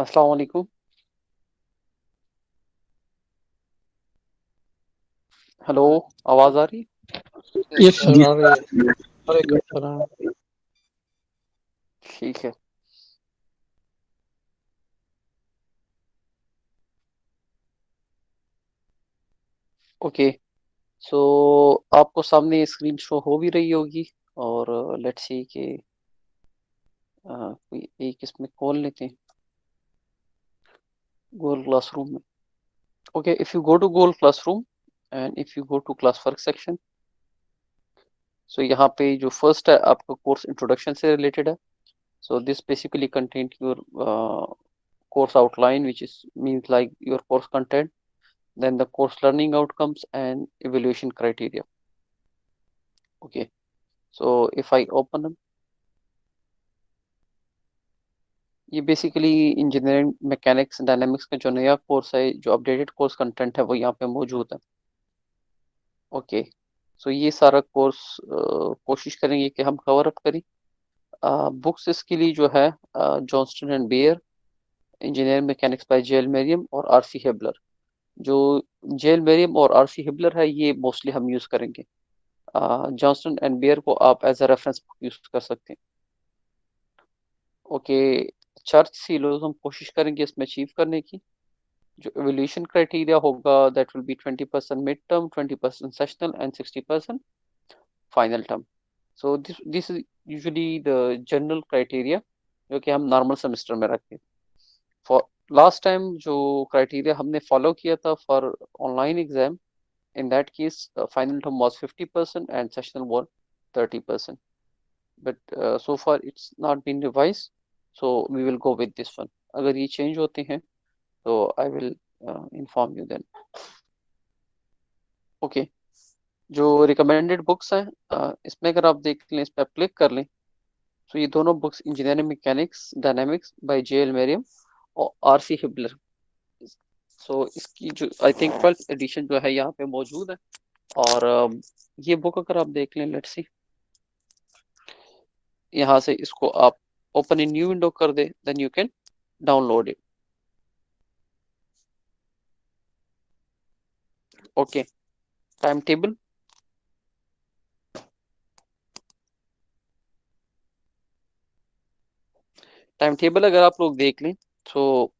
अस्सलाम वालेकुम। हेलो, आवाज आ रही? यस सर जी आ रही है। वालेकुम सलाम। ठीक है। ओके। सो आपको सामने स्क्रीन शो हो भी रही होगी। और लेट्स सी कि कोई एक इसमें कॉल लेते हैं गूगल क्लासरूम में। Okay, if you go to Google classroom and if you go to class work section, so यहाँ पे जो फर्स्ट है आपका कोर्स इंट्रोडक्शन से रिलेटेड है। So this basically content your course outline, which is means like your course content, then the course learning outcomes and evaluation criteria. Okay, so if I open them, ये basically engineering mechanics dynamics का जो नया course है, जो updated course content है, वो यहाँ पे मौजूद है। ओके, सो ये सारा कोर्स कोशिश करेंगे कि हम कवर अप करें। बुक्स इसके लिए जो है Johnston and Beer, engineering mechanics by J L Meriam और आरसी हेबलर। जो जेल मेरियम और आरसी हिबलर है, ये मोस्टली हम यूज करेंगे। जॉनसन एंड बियर को आप as a reference book use कर सकते हैं। ओके, चर्च सीलोज हम कोशिश करेंगे इसमें अचीव करने की। जो एवोल्यूशन क्राइटेरिया होगा, that will B 20% mid term, 20% sessional and 60% final term. So this is usually the general criteria जो कि हम नॉर्मल सेमेस्टर में रखते हैं। फॉर लास्ट टाइम जो क्राइटेरिया हमने फॉलो किया था for online exam, in that case final term was 50% and sessional was 30%, but so far it's not been revised, so we will go with this one. अगर ये change होते हैं तो I will inform you then. Okay, जो recommended books हैं, इसमें अगर आप देख लें, इस पर क्लिक कर लें, तो ये दोनों books engineering mechanics dynamics by J L Meriam और आर सी हिबलर। सो इसकी जो आई थिंक 12th एडिशन जो है यहाँ पे मौजूद है। और ये बुक अगर आप देख लें, लेट्स सी, यहाँ से इसको आप ओपन इन न्यू विंडो कर दे, then you can download it. Okay, time table. Time table अगर आप लोग देख लें तो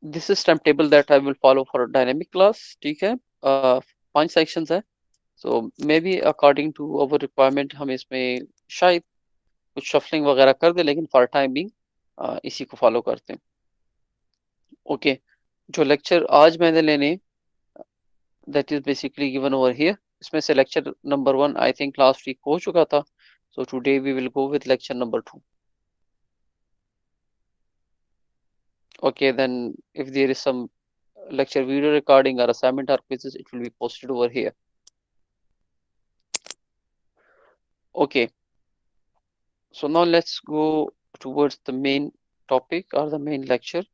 this is time table that I will follow for dynamic class. ठीक है, 5 सेक्शंस है। So maybe according to our requirement हम इसमें शायद कुछ शफलिंग वगैरह कर दे, लेकिन फॉर टाइम बिंग इसी को फॉलो करते हैं। ओके, जो लेक्चर आज मैंने लेने, that is basically given over here. इसमें से lecture number 1 I think last week हो चुका था, so today we will go with lecture number 2. Okay, then if there is some lecture video recording or assignment or quizzes, it will be posted over here. Okay, so now let's go towards the main topic or the main lecture.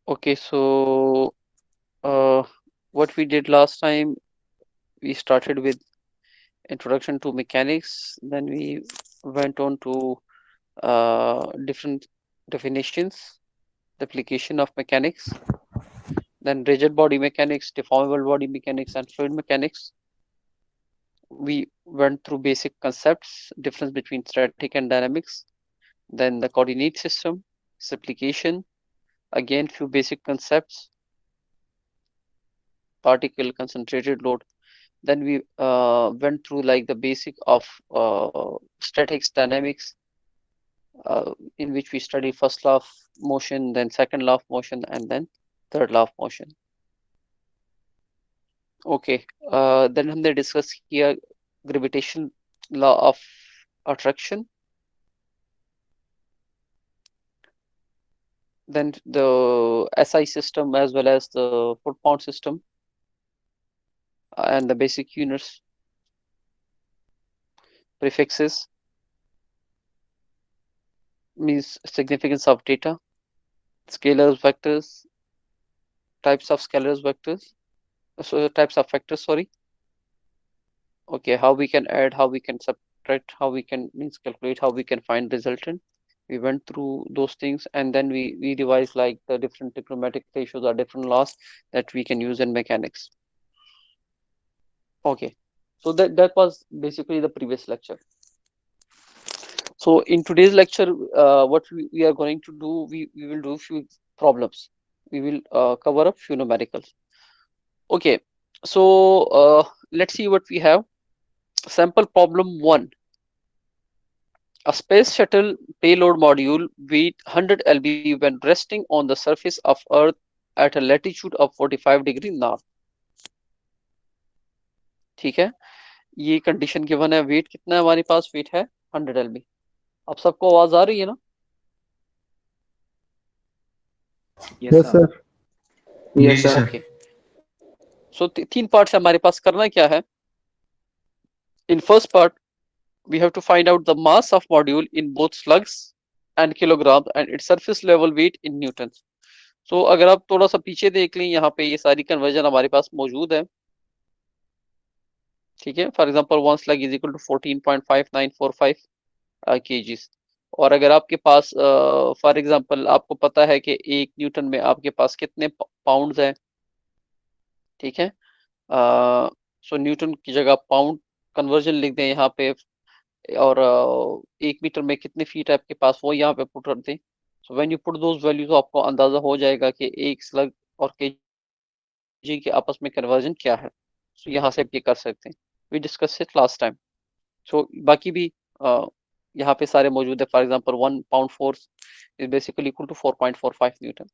Okay, so uh, what we did last time, we started with introduction to mechanics, then we went on to different definitions, the application of mechanics, then rigid body mechanics, deformable body mechanics, and fluid mechanics. We went through basic concepts, difference between static and dynamics, then the coordinate system, its application, again few basic concepts, particle, concentrated load. Then we went through like the basic of statics, dynamics, in which we study first law of motion, then second law of motion, and then third law of motion. Okay, then हमने discuss किया gravitation law of attraction, then the SI system as well as the foot pound system and the basic units, prefixes means significance of data, scalars, vectors, types of scalars, vectors, so types of vectors, sorry. Okay, how we can add, how we can subtract, how we can means calculate, how we can find resultant. We went through those things and then we devised like the different trigonometric ratios or different laws that we can use in mechanics. Okay, so that was basically the previous lecture. So in today's lecture, what we are going to do, we will do few problems. We will cover up few numericals. Okay, so let's see what we have. Sample problem one. A space shuttle payload module with 100 lb when resting on the surface of Earth at a latitude of 45° north. ठीक है, ये condition given है. Wait कितना है हमारे पास? Wait है 100 lb. अब सबको आवाज आ रही है ना? Yes, sir. Yes, sir. Okay, so तीन पार्ट है हमारे पास. करना क्या है? In first part, we have to find out the mass of module in both slugs and kilograms and its surface level weight in newtons. So अगर आप थोड़ा सा पीछे देख लें, यहाँ पे ये सारी कन्वर्जन हमारे पास मौजूद है. ठीक है, for example one slug is equal to 14.5945 kgs. और अगर आपके पास फॉर एग्जांपल आपको पता है कि 1 न्यूटन में आपके पास कितने पाउंड्स हैं. ठीक है, सो न्यूटन की जगह पाउंड कन्वर्जन लिख दें यहाँ पे. और 1 मीटर में कितने फीट है आपके पास, वो यहाँ पे पुट कर दें. So when you put those values आपको अंदाजा हो जाएगा कि एक स्लग और केजी के आपस में कन्वर्जन क्या है. सो यहाँ से आप ये कर सकते हैं. We discuss it last time. So बाकी भी यहाँ पे सारे मौजूद है. For example 1 pound force is basically equal to 4.45 newton.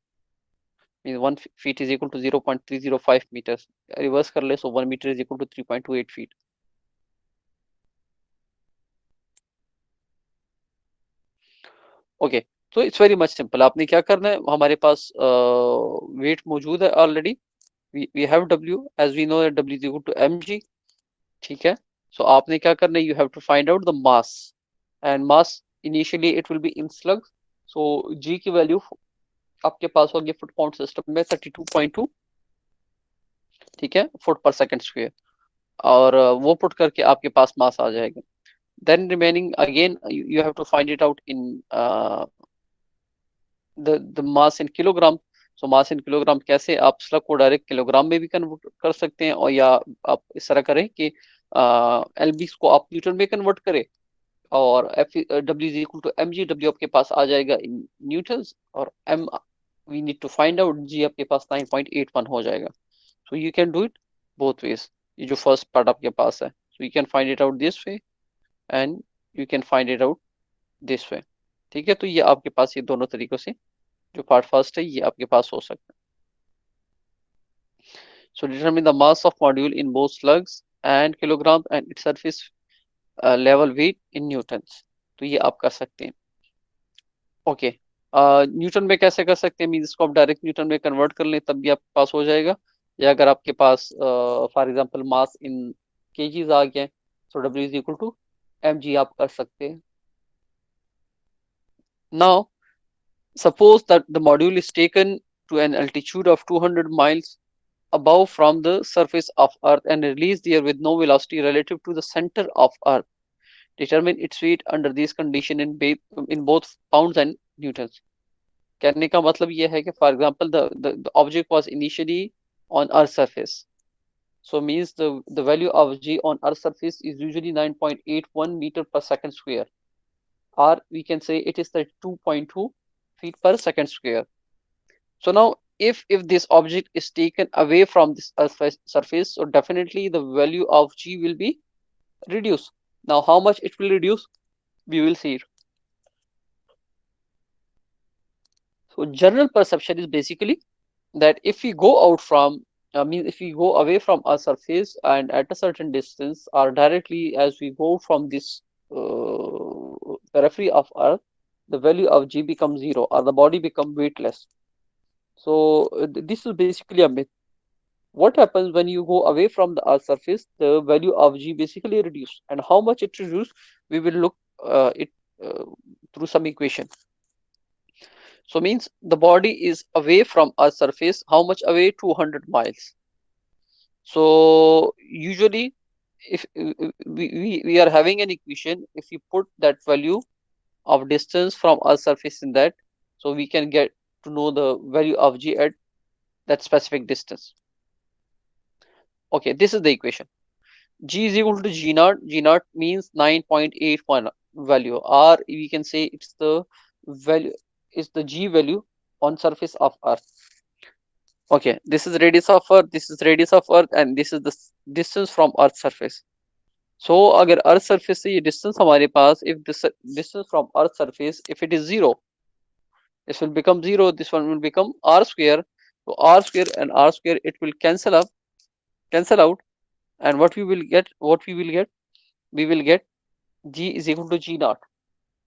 Mean 1 feet is equal to 0.305 metre. Reverse कर ले, so 1 metre is equal to 3.28 feet. Okay, तो इट्स वेरी मच सिंपल. आपने क्या करना है, हमारे पास वेट मौजूद है already. We have W as we know that W is equal to M G. ठीक है, सो आपने क्या करना है, you have to find out the mass. And mass initially it will be in slug. So G की value आपके पास होगी foot pound system में 32.2. ठीक है, फुट पर सेकंड स्क्वायर. और वो पुट करके आपके पास मास आ जाएगा. Then remaining again you have to find it out in the mass in kilogram. So mass in kilogram कैसे, आप स्लग को डायरेक्ट किलोग्राम में भी कन्वर्ट कर सकते हैं, और या आप इस तरह करें कि एलबी को आप न्यूटन में कन्वर्ट करें. और F W is equal to M G. W आपके पास आ जाएगा इन न्यूटन्स, और M we need to find out. G आपके पास 9.81 हो जाएगा. So you can do it both ways. ये जो फर्स्ट पार्ट आपके पास है, so you can find it out this way and you can find it out this way. ठीक है, तो ये आपके पास ये दोनों तरीकों से जो पार्ट फर्स्ट है ये आपके पास हो सकता है. So determine the mass of module in both slugs and kilogram and its surface level weight in newtons. तो ये आप कर सकते हैं. ओके, न्यूटन में कैसे कर सकते हैं, मीन इसको आप डायरेक्ट न्यूटन में कन्वर्ट कर लें तब भी आपके पास हो जाएगा. या अगर आपके पास for example mass in KGs आ गया, so W is equal to M G आप कर सकते हैं. Now suppose that the module is taken to an altitude of 200 miles above from the surface of Earth and released there with no velocity relative to the center of Earth. Determine its weight under these conditions in both pounds and newtons. कहने का मतलब यह है कि for example the object was initially on Earth's surface. So means the value of G on Earth's surface is usually 9.81 meter per second square, or we can say it is 32.2 feet per second square. So now if this object is taken away from this surface, so definitely the value of G will be reduced. Now how much it will reduce, we will see it. So general perception is basically that if we go out from I mean, if we go away from our surface and at a certain distance, or directly as we go from this periphery of Earth, the value of G becomes zero, or the body becomes weightless. So this is basically a myth. What happens when you go away from the Earth's surface? The value of G basically reduces, and how much it reduces, we will look it uh, through some equation. So means the body is away from Earth's surface. How much away? 200 miles. So usually, if we are having an equation, if you put that value of distance from Earth's surface in that, so we can get to know the value of G at that specific distance. Okay, this is the equation. G is equal to G naught. G naught means 9.81 value, or we can say it's the value, is the G value on surface of Earth. Okay, this is radius of Earth, this is radius of Earth, and this is the distance from Earth surface. So अगर earth surface से ये distance हमारे पास, if this distance from earth surface, if it is 0, this will become 0, this one will become r square. So r square and r square, it will cancel out, and what we will get, we will get G is equal to G naught.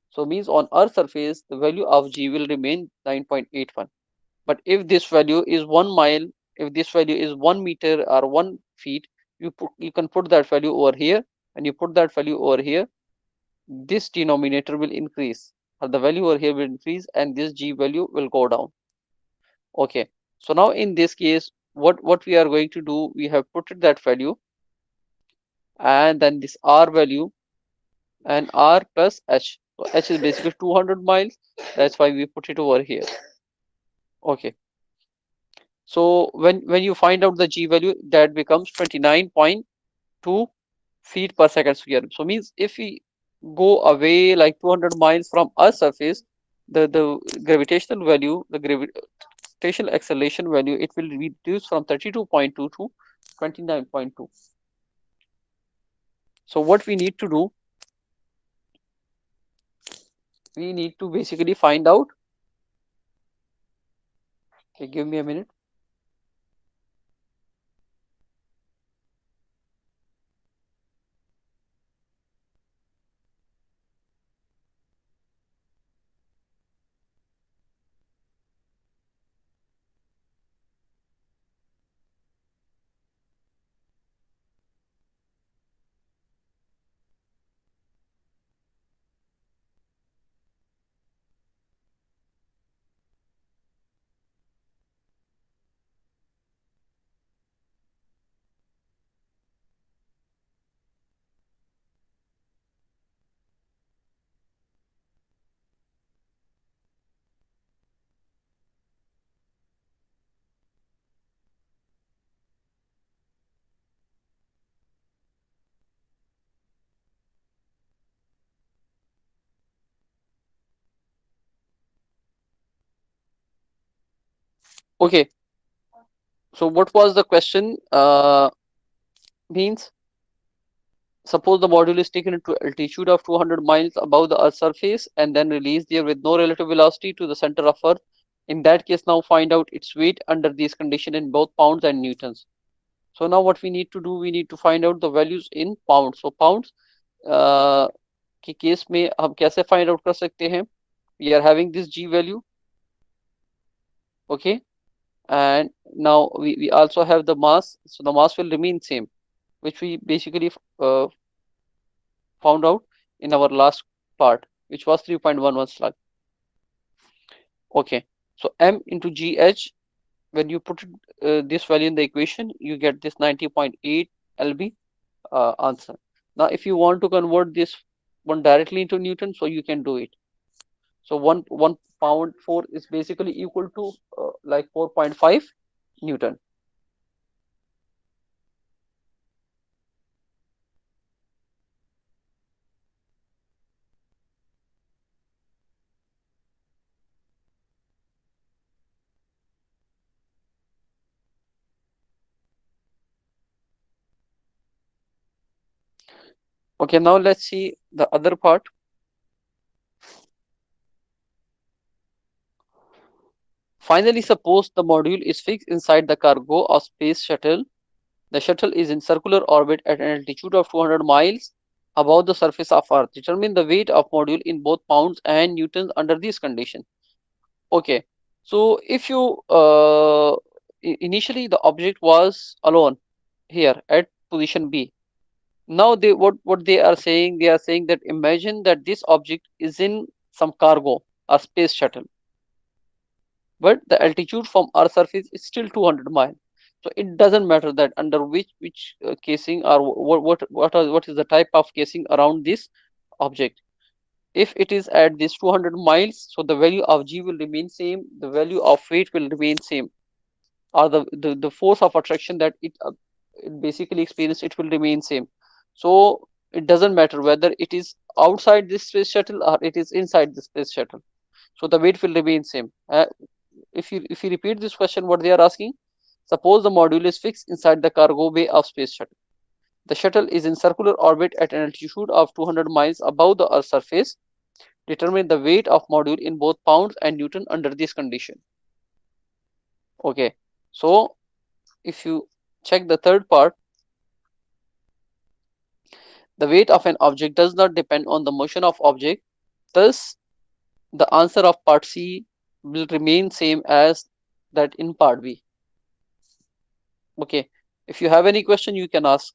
So means on earth surface the value of G will remain 9.81. But if this value is 1 mile, if this value is 1 meter or 1 feet, you can put that value over here, and you put that value over here, this denominator will increase, or the value over here will increase, and this G value will go down. Okay, so now in this case, what we are going to do, we have put that value, and then this R value, and R plus H. So H is basically 200 miles. That's why we put it over here. Okay. So when you find out the G value, that becomes 29.2 feet per second square. So means if we go away like 200 miles from Earth surface, the gravitational value, the gravitational acceleration value, it will reduce from 32.2 to 29.2. So what we need to do, we need to basically find out. Okay, give me a minute. Okay, so what was the question? Means suppose the module is taken to altitude of 200 miles above the Earth's surface and then released there with no relative velocity to the center of Earth. In that case, now find out its weight under these conditions in both pounds and newtons. So now what we need to do, we need to find out the values in pounds. So pounds के case में हम कैसे find out कर सकते हैं? We are having this G value, okay, and now we also have the mass. So the mass will remain same, which we basically found out in our last part, which was 3.11 slug. Okay, so M into GH, when you put this value in the equation, you get this 90.8 lb answer. Now, if you want to convert this one directly into Newton, so you can do it. So one pound for is basically equal to like 4.5 Newton. Okay, now let's see the other part. Finally, suppose the module is fixed inside the cargo of space shuttle. The shuttle is in circular orbit at an altitude of 200 miles above the surface of Earth. Determine the weight of module in both pounds and newtons under these conditions. Okay, so if you initially the object was alone here at position B. Now they what they are saying that imagine that this object is in some cargo, a space shuttle, but the altitude from Earth's surface is still 200 miles. So it doesn't matter that under which casing or what is the type of casing around this object. If it is at this 200 miles, so the value of g will remain same, the value of weight will remain same, or the force of attraction that it basically experiences, it will remain same. So it doesn't matter whether it is outside this space shuttle or it is inside the space shuttle. So the weight will remain same. If you repeat this question, what they are asking, suppose the module is fixed inside the cargo bay of space shuttle. The shuttle is in circular orbit at an altitude of 200 miles above the Earth's surface. Determine the weight of module in both pounds and newton under this condition. Okay, so if you check the third part, the weight of an object does not depend on the motion of object. Thus, the answer of part C will remain same as that in part B. Okay, if you have any question, you can ask.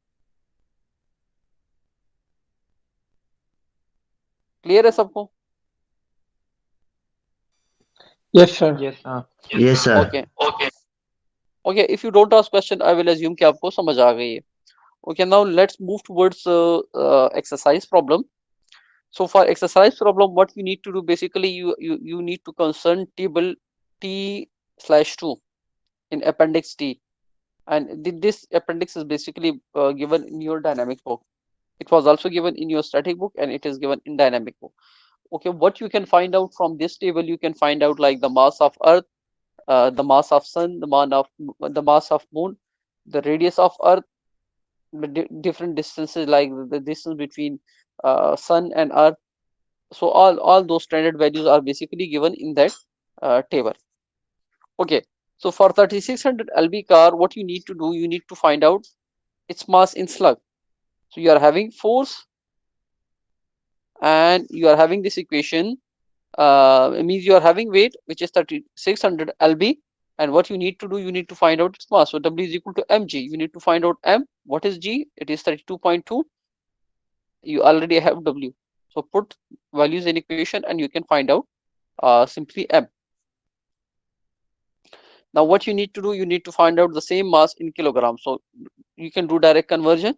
Clear है सबको? Yes, sir. Yes, sir. Yes, sir. Okay. Okay, if you don't ask question, I will assume कि आपको समझ आ गई है. Okay, now let's move towards exercise problem. So for exercise problem, what you need to do basically, you need to concern table T/2 in appendix T, and this appendix is basically given in your dynamic book. It was also given in your static book, and it is given in dynamic book. Okay, what you can find out from this table, you can find out like the mass of Earth, the mass of Sun, the mass of Moon, the radius of Earth, the different distances like the distance between Sun and Earth. So all those standard values are basically given in that table. Okay, so for 3600 lb car, what you need to do, you need to find out its mass in slug. So you are having force and you are having this equation. It means you are having weight, which is 3600 lb, and what you need to do, you need to find out its mass. So W is equal to mg. You need to find out m. What is g? It is 32.2. You already have W, so put values in equation and you can find out simply m. Now what you need to do, you need to find out the same mass in kilograms. So you can do direct conversion,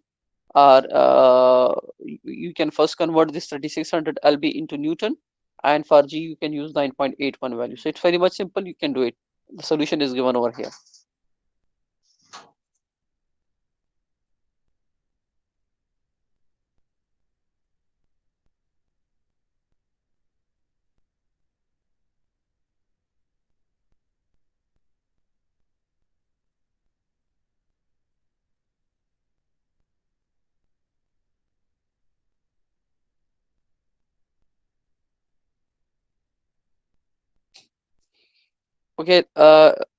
or you can first convert this 3600 lb into newton, and for g you can use 9.81 value. So it's very much simple, you can do it. The solution is given over here. Okay,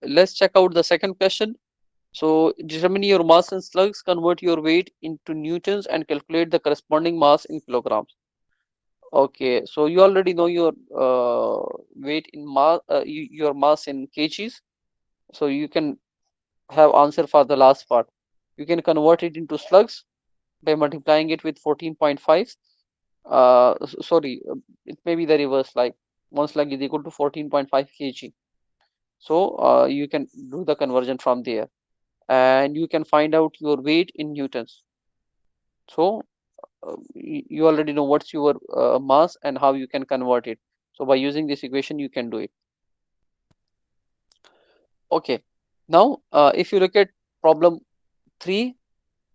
let's check out the second question. So determine your mass in slugs, convert your weight into newtons, and calculate the corresponding mass in kilograms. Okay, so you already know your weight in mass, your mass in kgs. So you can have answer for the last part. You can convert it into slugs by multiplying it with 14.5. Sorry, it may be the reverse, like one slug is equal to 14.5 kg. So you can do the conversion from there, and you can find out your weight in newtons. So you already know what's your mass and how you can convert it. So by using this equation, you can do it. Okay. Now, if you look at problem 3,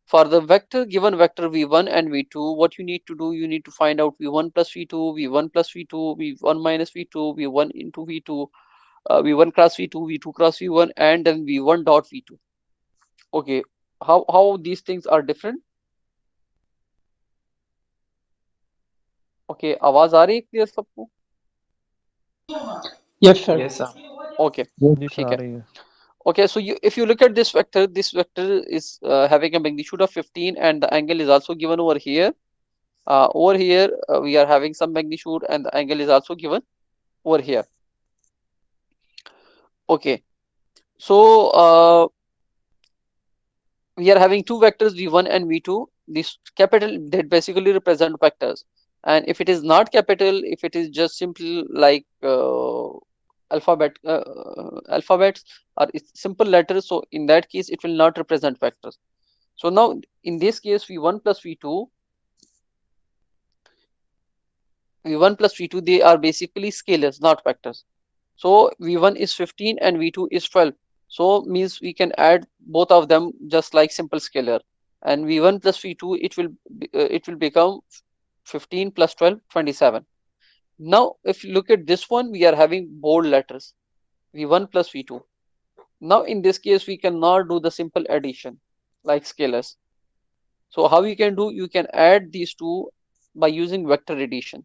for the vector given vector v1 and v2, what you need to do, you need to find out v1 plus v2, v1 plus v2, v1 minus v2, v1 into v2, v1 cross v2, v2 cross v1, and then v1 dot v2. Okay, how these things are different? Okay, आवाज आ रही है clear सबको? Yes, sir. Yes, sir. Okay, जी sir ठीक आ है. रही है. Okay, so if you look at this vector is having a magnitude of 15 and the angle is also given over here. Over here we are having some magnitude and the angle is also given over here. Okay, so we are having two vectors v1 and v2. These capital that basically represent vectors, and if it is not capital, if it is just simple like alphabets or it's simple letters, so in that case it will not represent vectors. So now in this case v1 plus v2, they are basically scalars, not vectors. So v1 is 15 and v2 is 12. So means we can add both of them just like simple scalar. And v1 plus v2 it will become 15 plus 12 27. Now if you look at this one, we are having bold letters v1 plus v2. Now in this case we cannot do the simple addition like scalars. So how you can do? You can add these two by using vector addition.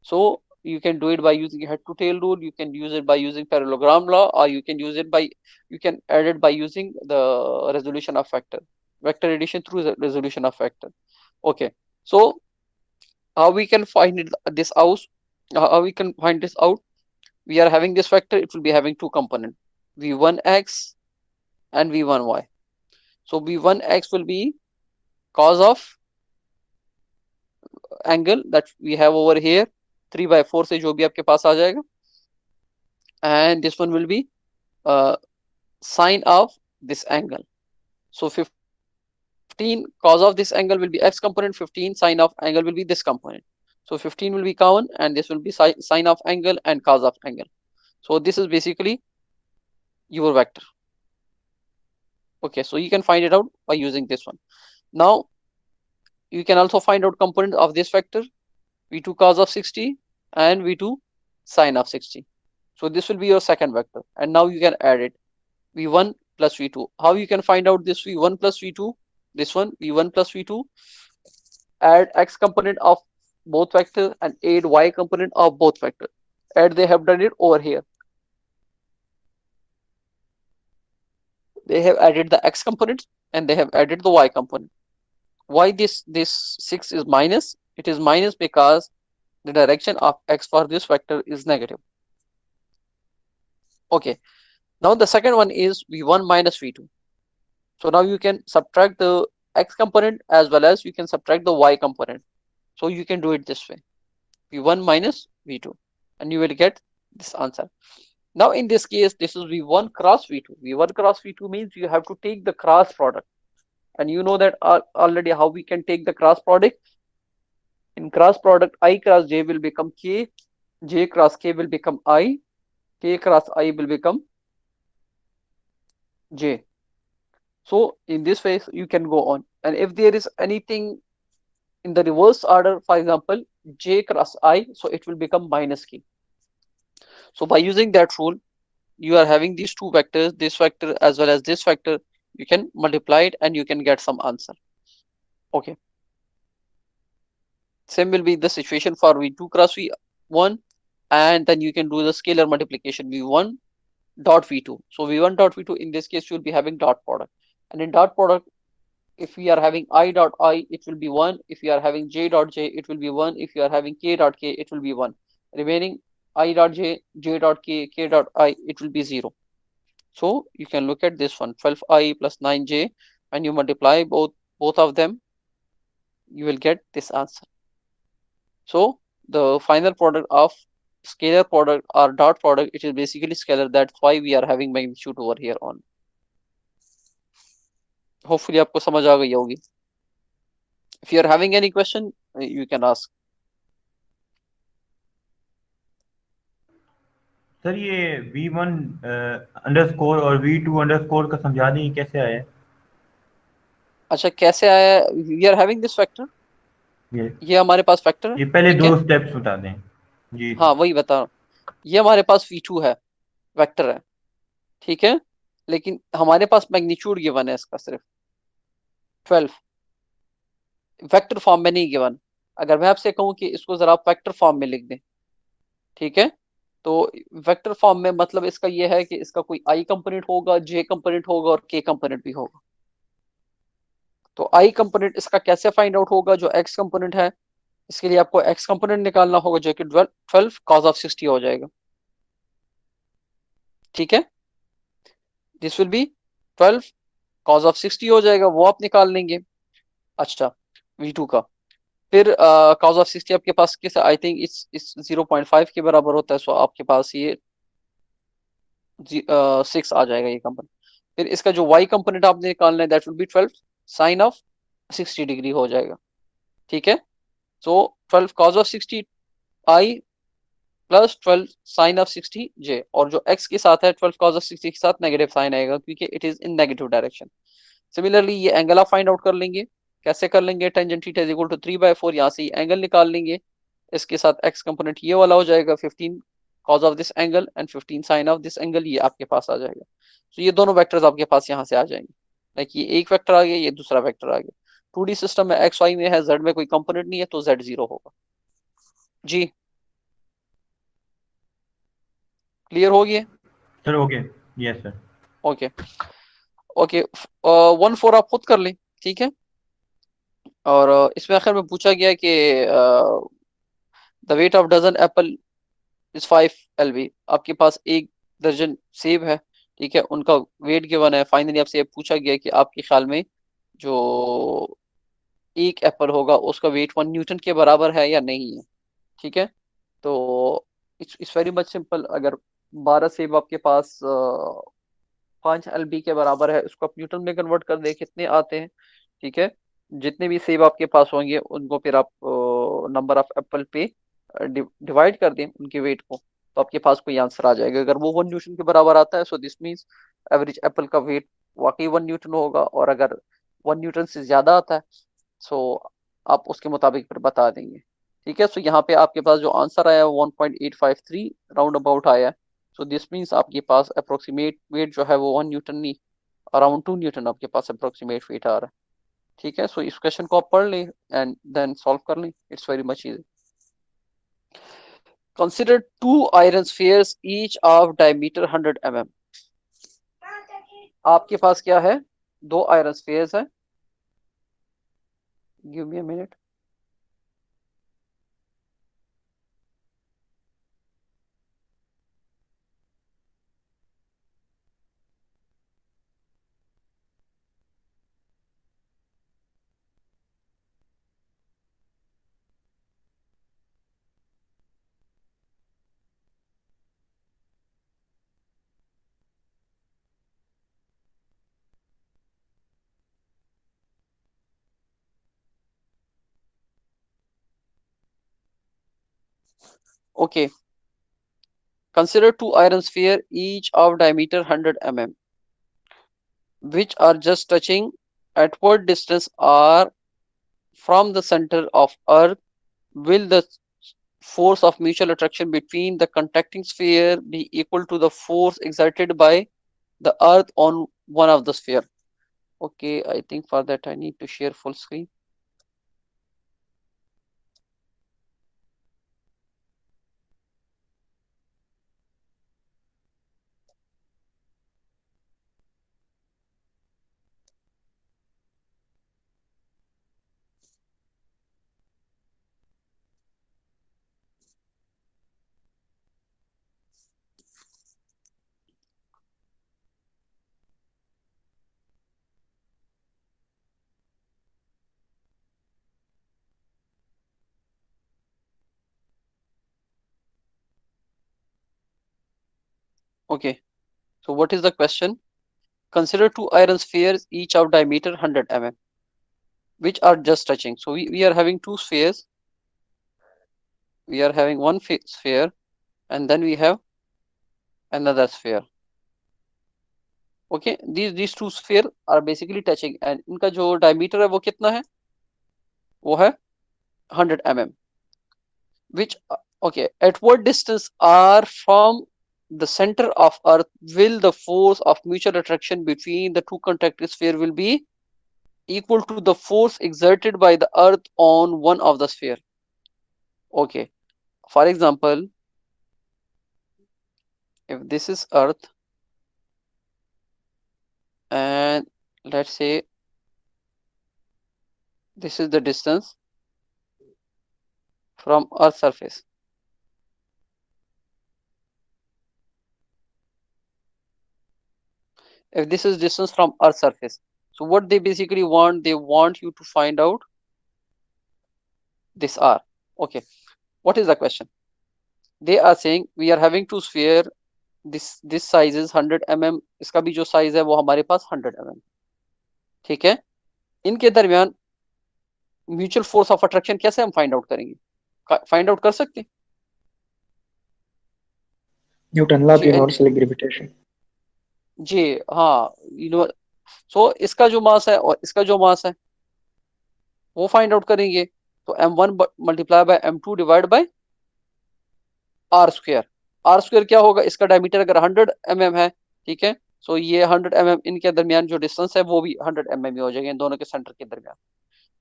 So you can do it by using head to tail rule, you can use it by using parallelogram law, or you can use it by, you can add it by using the resolution of vector addition through the resolution of vector. Okay, so how we can find this out? How we can find this out? We are having this vector, it will be having two components, v1x and v1y. So v1x will be cos of angle that we have over here 3/4 से जो भी आपके पास आ जाएगा, and this one will be sine of this angle. So 15 cos of this angle will be x component, 15 sine of angle will be this component. So 15 will be common and this will be sine of angle and cos of angle. So this is basically your vector. Okay, so you can find it out by using this one. Now you can also find out component of this vector, v2 cos of 60 and v2 sine of 60. So this will be your second vector, and now you can add it, v1 plus v2. How you can find out this v1 plus v2? This one v1 plus v2, add x component of both vectors and add y component of both vectors. And they have done it over here. They have added the x component and they have added the y component. Why this 6 is minus? It is minus because the direction of x for this vector is negative. Okay, now the second one is v1 minus v2. So now you can subtract the x component as well as you can subtract the y component. So you can do it this way, v1 minus v2, and you will get this answer. Now in this case, this is v1 cross v2. v1 cross v2 means you have to take the cross product, and you know that already how we can take the cross product. In cross product, I cross j will become k, j cross k will become I, k cross I will become j. So in this way you can go on, and if there is anything in the reverse order, for example j cross I, so it will become minus k. So by using that rule, you are having these two vectors, this vector as well as this vector, you can multiply it and you can get some answer. Okay, same will be the situation for v2 cross v1, and then you can do the scalar multiplication v1 dot v2. So v1 dot v2, in this case you will be having dot product, and in dot product, if we are having I dot I, it will be 1. If we are having j dot j, it will be 1. If you are having k dot k, it will be 1. Remaining I dot j, j dot k, k dot I, it will be 0. So you can look at this one, 12i plus 9j, and you multiply both of them, you will get this answer. So the final product of scalar product or dot product, it is basically scalar. That's why we are having magnitude over here on. Hopefully आपको समझ आ गई होगी. If you are having any question, you can ask. Sir ये v1 underscore और v2 underscore का समझा दें कैसे आया है? अच्छा कैसे आया? We are having this factor, ये हमारे पास फैक्टर है. ये पहले ठीक दो है, स्टेप्स बता दें जी. हाँ वही बता रहा हूँ. ये हमारे पास v2 है, वेक्टर है, ठीक है, लेकिन हमारे पास मैग्नीट्यूड गिवन है इसका सिर्फ 12, वेक्टर फॉर्म में नहीं गिवन. अगर मैं आपसे कहूँ कि इसको जरा आप वेक्टर फॉर्म में लिख दें, ठीक है, तो वेक्टर फॉर्म में मतलब इसका ये है कि इसका कोई आई कंपोनेंट होगा, जे कंपोनेंट होगा और के कंपोनेंट भी होगा। तो आई कंपोनेंट इसका कैसे फाइंड आउट होगा? जो एक्स कंपोनेंट है इसके लिए आपको एक्स कंपोनेंट निकालना होगा जो कि 12 cos ऑफ 60 हो जाएगा। ठीक है, this will be 12 cos of 60 हो जाएगा, वो आप निकाल लेंगे। अच्छा, V2 का फिर cos ऑफ 60 आपके पास किस, आई थिंक इस 0.5 के बराबर होता है, सो आपके पास ये 6 आ जाएगा ये कंपोनेंट। फिर इसका जो y कंपोनेंट आपने निकालना है that will be 12 sine of 60 degree हो जाएगा। ठीक है, so 12 cos of 60 I plus 12 sine of 60 J, और जो x के साथ है 12 cos ऑफ 60 के साथ नेगेटिव साइन आएगा क्योंकि it is in negative direction. Similarly ये एंगल आप फाइंड आउट कर लेंगे। कैसे कर लेंगे? Tangent theta is equal to 3/4, यहाँ से एंगल निकाल लेंगे। इसके साथ x कंपोनेंट ये वाला हो जाएगा 15 cos of this angle and 15 sine of this angle, ये आपके पास आ जाएगा। तो ये दोनों वेक्टर्स आपके पास यहाँ से आ जाएंगे। लाइक ये एक वेक्टर आ गया, ये दूसरा वेक्टर आ गया। 2D सिस्टम में एक्स वाई में है, जेड में कोई कंपोनेंट नहीं है तो जेड 0 होगा। जी क्लियर हो गया? Sir okay, yes sir. Okay okay, 1/4 आप खुद कर लें। ठीक है, और इसमें आखिर में पूछा गया कि the weight of dozen apple is 5 lb। आपके पास एक दर्जन सेब है, ठीक है, उनका वेट गिवन है। फाइनली आपसे ये पूछा गया कि आपके ख्याल में जो एक एप्पल होगा उसका वेट 1 न्यूटन के बराबर है या नहीं है। ठीक है, तो इट्स वेरी मच सिंपल। अगर 12 सेब आपके पास 5 lb के बराबर है, उसको आप न्यूटन में कन्वर्ट कर दे, कितने आते हैं? ठीक है, जितने भी सेब आपके पास होंगे उनको फिर आप नंबर ऑफ एप्पल पे डिवाइड कर दें उनके वेट को, तो आपके पास कोई आंसर आ जाएगा। अगर वो 1 न्यूटन के बराबर आता है so this means average Apple का वेट वाकई 1 न्यूटन होगा, और अगर 1 न्यूटन से ज्यादा आता है सो आप उसके मुताबिक फिर बता देंगे। ठीक है, सो यहाँ पे आपके पास जो आंसर आया है 1.853 राउंड अबाउट आया है। सो दिस मीन्स आपके पास अप्रोक्सीमेट वेट जो है वो 1 न्यूटन नहीं, अराउंड 2 न्यूटन आपके पास अप्रोक्सीमेट वेट आ रहा है। ठीक है, सो इस क्वेश्चन को आप पढ़ लें एंड देन सॉल्व कर लें, it's very much easy. Consider 2 iron spheres each of diameter 100 mm। आपके पास क्या है? 2 आयरन स्फीयर्स है। Give me a minute. Okay, consider 2 iron sphere each of diameter 100 mm which are just touching at what distance are from the center of earth. Will the force of mutual attraction between the contacting sphere be equal to the force exerted by the earth on one of the sphere? Okay, I think for that I need to share full screen. Okay, so what is the question? Consider 2 iron spheres each of diameter 100 mm which are just touching. So we are having 2 spheres. We are having one sphere and then we have another sphere. Okay, these 2 sphere are basically touching and इनका जो diameter है वो कितना है? वो है 100 mm, which okay, at what distance are from the center of earth will the force of mutual attraction between the two contacting sphere will be equal to the force exerted by the earth on one of the sphere? Okay, for example if this is Earth and let's say this is the distance from Earth surface. If this is distance from Earth surface, so what they basically want, they want you to find out this R. Okay, what is the question? They are saying we are having two sphere, this size is 100 mm, इसका भी जो size है वो हमारे पास 100 mm, ठीक है। इनके दरमियान म्यूचुअल फोर्स ऑफ अट्रैक्शन कैसे हम फाइंड आउट करेंगे, फाइंड आउट कर सकते हैं? Newton law of ji universal gravitation. जी हाँ, सो इसका जो मास है और इसका जो मास है वो फाइंड आउट करेंगे। तो m1 multiply by m2 divide by R square. R square क्या होगा, इसका डायमीटर अगर 100 mm है, ठीक है, सो ये 100 mm, इनके दरमियान जो डिस्टेंस है वो भी 100 mm ही हो जाएगा इन दोनों के सेंटर के दरमियान।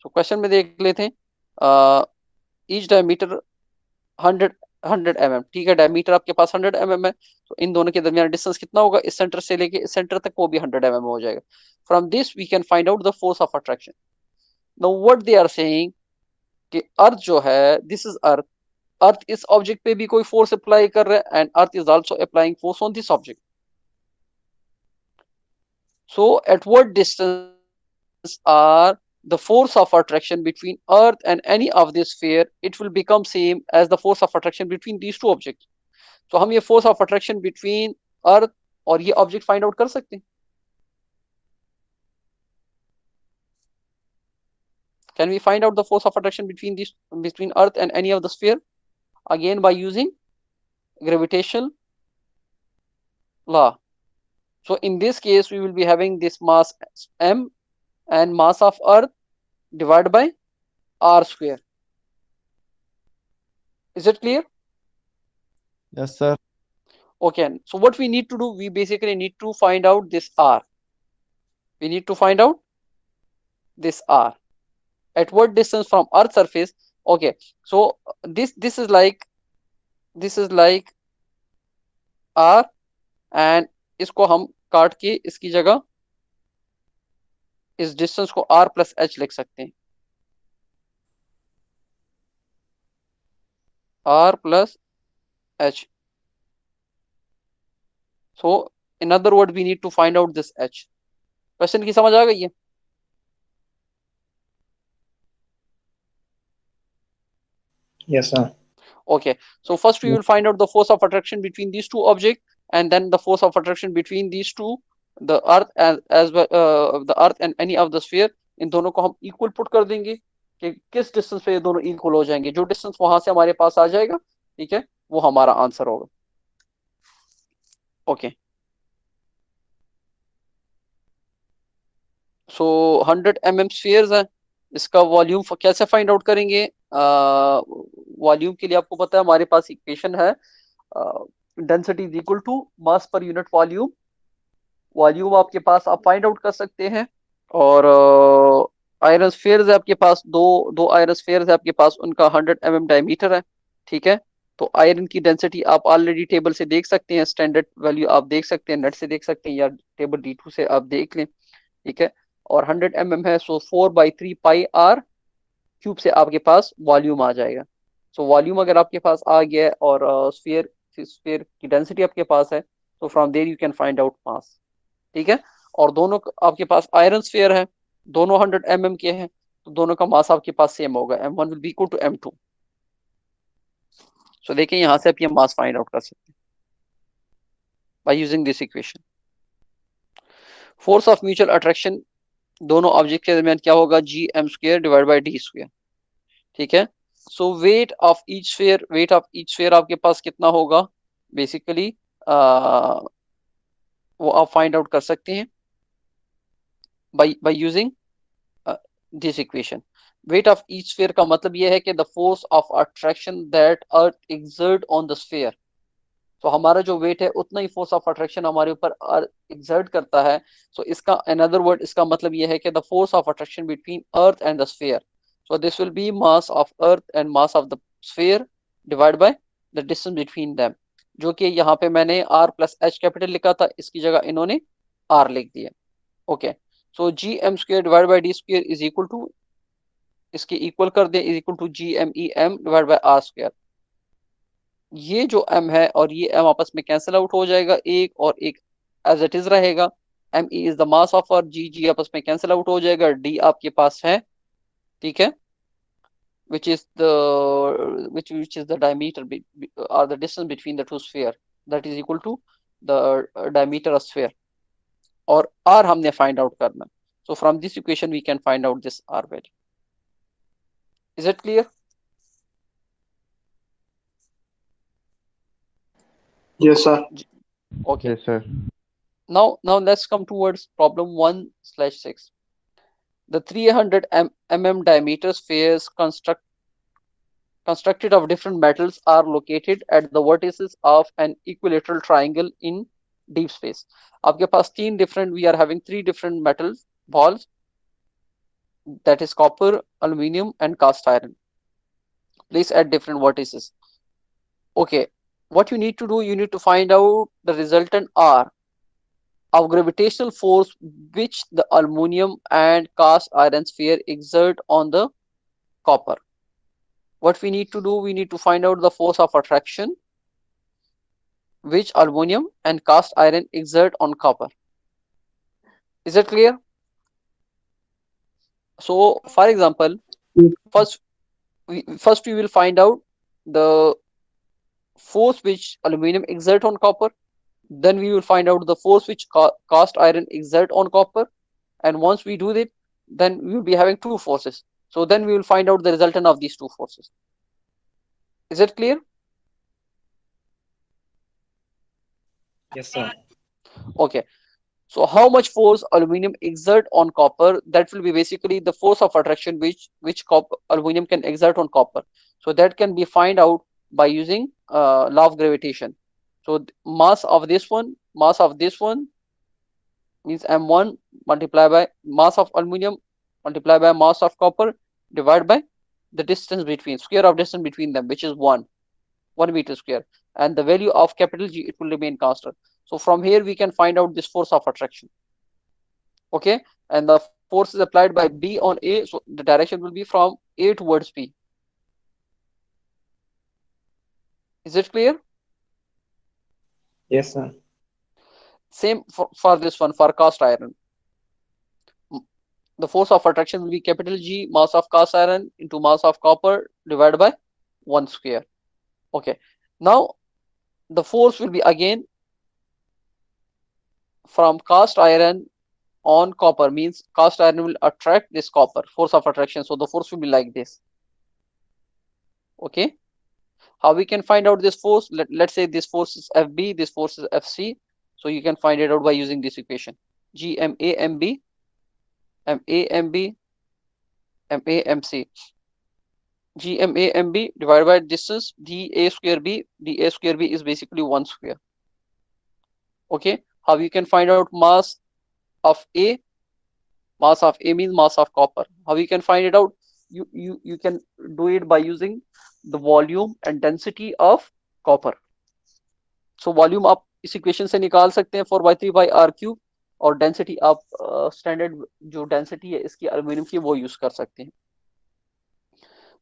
तो क्वेश्चन में देख लेते हैं, ईच डायमीटर 100 mm, ठीक है, डायमीटर आपके पास 100 mm है, तो इन दोनों के दरमियान डिस्टेंस कितना होगा, इस सेंटर से लेके इस सेंटर तक वो भी 100 mm हो जाएगा। From this we can find out the force of attraction. Now what they are saying कि अर्थ जो है, दिस इज अर्थ, अर्थ इस ऑब्जेक्ट पे भी कोई फोर्स अप्लाई कर रहा है and earth is also applying force on this object. So at what distance are the force of attraction between earth and any of this sphere, it will become same as the force of attraction between these two objects. So हम ये force of attraction between earth और ये object find out कर सकते हैं। Can we find out the force of attraction between earth and any of the sphere again by using gravitational law? So in this case we will be having this mass m and mass of earth divided by r square. Is it clear? Yes, sir. Okay, so what we need to do, we basically need to find out this r. We need to find out this r. At what distance from earth surface? Okay, so this is like r, and इसको हम काट के इसकी जगह इस distance को r plus h लिख सकते हैं, r plus h. So in other words we need to find out this h. Question की समझ आ गई है? Yes, sir. Okay, so first we will find out the force of attraction between these two objects, and then the force of attraction between these two, the earth as well, the earth and any of the sphere. इन दोनों को हम equal put कर देंगे कि किस distance पे ये दोनों इक्वल हो जाएंगे। जो डिस्टेंस वहां से हमारे पास आ जाएगा, ठीक है, वो हमारा आंसर होगा। ओके, सो 100 mm स्फीयर्स है, इसका वॉल्यूम कैसे फाइंड आउट करेंगे? वॉल्यूम के लिए आपको पता है हमारे पास इक्वेशन है, density is equal to mass per unit volume. Volume आपके पास आप फाइंड आउट कर सकते हैं। और आयरन स्फीयर्स है आपके पास, दो आयरन स्फीयर्स है आपके पास, उनका 100 mm डायमीटर है, ठीक है। तो आयरन की डेंसिटी आप ऑलरेडी टेबल से देख सकते हैं, स्टैंडर्ड वैल्यू आप देख सकते हैं, नेट से देख सकते हैं, या टेबल D2 से आप देख लें, ठीक है। और 100 mm है, सो 4/3 पाई r क्यूब से आपके पास वॉल्यूम आ जाएगा। सो वॉल्यूम अगर आपके पास आ गया है और स्फीयर स्फीयर की डेंसिटी आपके पास है, तो from there you can find out mass, ठीक है। और दोनों आपके पास आयरन स्फीयर है, दोनों 100 mm के हैं, तो दोनों का मास आपके पास सेम होगा, m1 will be equal to m2। So देखिए यहां से आप ये मास फाइंड आउट कर सकते हैं bye using this equation. Force of mutual attraction दोनों ऑब्जेक्ट के दरमियान क्या होगा, g m² divide by d², ठीक है। सो वेट ऑफ ईच स्फीयर आपके पास कितना होगा, बेसिकली वो आप फाइंड आउट कर सकते हैं bye using this equation. Weight of each sphere का मतलब यह है कि the force of attraction that earth exert on the sphere. तो हमारा जो वेट है उतना ही फोर्स ऑफ अट्रैक्शन हमारे ऊपर एक्सर्ट करता है। सो इसका अनदर वर्ड, इसका मतलब यह है कि the force of attraction between earth and the sphere, so this will be mass of earth and mass of the sphere divided by the distance between them. जो कि यहाँ पे मैंने R प्लस एच कैपिटल लिखा था, इसकी जगह इन्होंने R लिख दिया। Okay, so G M square divide by D square is equal to, इसके इक्वल कर दें, is equal to G M E M divide by R square. ये जो m है और ये m आपस में कैंसिल आउट हो जाएगा, एक और एक एज इट इज रहेगा। m e is the mass of और g g आपस में कैंसिल आउट हो जाएगा, d आपके पास है, ठीक है, which is the diameter or the distance between the two sphere, that is equal to the diameter of sphere, और r हमने फाइंड आउट करना। so from this equation we can find out this r value. Is it clear? Yes, sir. Okay, Yes, sir. now let's come towards problem 1/6. The 300 mm diameter spheres constructed of different metals are located at the vertices of an equilateral triangle in deep space. आपके पास we are having three different metal balls, that is copper, aluminium and cast iron, placed at different vertices. Okay, what you need to do, you need to find out the resultant R of gravitational force which the aluminium and cast iron sphere exert on the copper. What we need to do, we need to find out the force of attraction which aluminium and cast iron exert on copper. Is it clear? So for example, first we will find out the force which aluminium exert on copper, then we will find out the force which cast iron exert on copper, and once we do that, then we will be having two forces. So then we will find out the resultant of these two forces. Is it clear? Yes, sir. Okay, so how much force aluminium exert on copper, that will be basically the force of attraction which aluminium can exert on copper. So that can be find out by using law of gravitation. So mass of this one means m1 multiplied by mass of aluminium multiplied by mass of copper divided by the distance between, square of distance between them, which is 1 meter square, and the value of capital G, it will remain constant. So from here we can find out this force of attraction. Okay, and the force is applied by B on A, so the direction will be from A towards B. Is it clear? Yes, sir. Same for this one, for cast iron. The force of attraction will be capital G, mass of cast iron into mass of copper divided by 1 square. Okay, now the force will be again from cast iron on copper, means cast iron will attract this copper, force of attraction, so the force will be like this. Okay, how we can find out this force? Let's say this force is FB, this force is FC, so you can find it out by using this equation: GMAMB, MAMB, MAMC. GMAMB divided by distance dA square B. dA square B is basically 1 square. Okay, how you can find out mass of A? Mass of A means mass of copper. How you can find it out? You can do it by using the volume and density of copper. So volume आप इस equation से निकाल सकते हैं 4/3/r³, और density आप standard जो density है इसकी एल्यूमिनियम की वो यूज कर सकते हैं।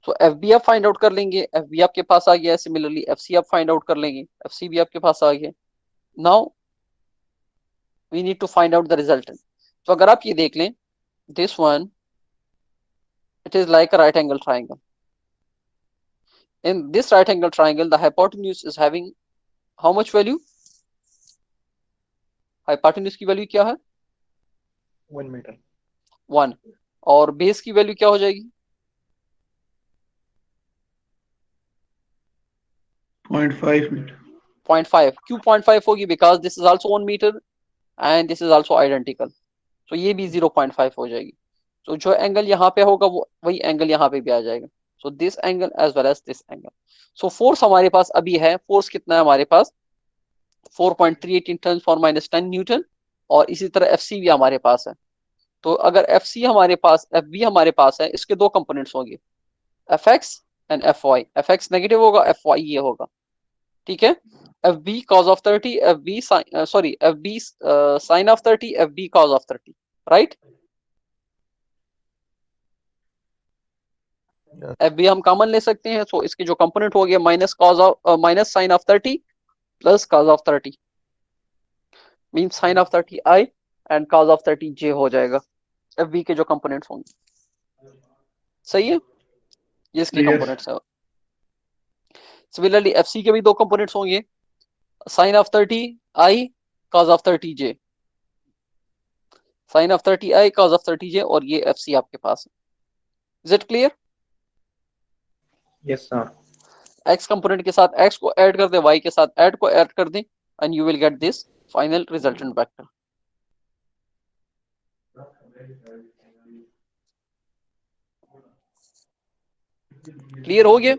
तो एफ बी आप फाइंड आउट कर लेंगे, एफ बी आपके पास आ गया, सिमिलरली एफ सी आप फाइंड आउट कर लेंगे, एफ सी भी आपके पास आ गया। Now we need to find out the resultant. तो अगर आप ये देख लें, this one it is like a right angle triangle. In this right angle triangle, the hypotenuse is having how much value? Hypotenuse की वैल्यू क्या है? 1 meter. 1, और बेस की वैल्यू क्या हो जाएगी? 0.5 meter. 0.5. क्यों 0.5 होगी? Because this is also 1 meter and this is also identical. So ये भी 0.5 हो जाएगी. तो जो एंगल यहाँ पे होगा वो वही एंगल यहाँ पे भी आ जाएगा. So this angle as well as this angle. So force हमारे पास अभी है, force कितना है हमारे पास? 4.38 in 10⁻⁻10 न्यूटन, और इसी तरह FC भी हमारे पास है. तो अगर FC हमारे पास, FB हमारे पास है, इसके दो कंपोनेंट्स होंगे, FX and FY. FX negative होगा, FY ये होगा, ठीक है. FB cos of 30, FB sin of 30, FB cos of 30, right? FB हम कॉमन ले सकते हैं, तो इसके जो कंपोनेंट हो गया minus sine of 30 plus cos of 30 mean sine of 30 I and cos of 30 J हो जाएगा FB के जो कंपोनेंट्स होंगे। सही है, ये इसके Yes. कंपोनेंट्स है। सिमिलरली FC के भी दो कंपोनेंट्स होंगे, sine of 30 I cos of 30 J, sine of 30 I cos of 30 J, और ये FC आपके पास है। Is it clear? Yes, sir. X component के साथ X को ऐड कर दें, Y के साथ ऐड को ऐड कर दें, and you will get this final resultant vector. Clear हो गया?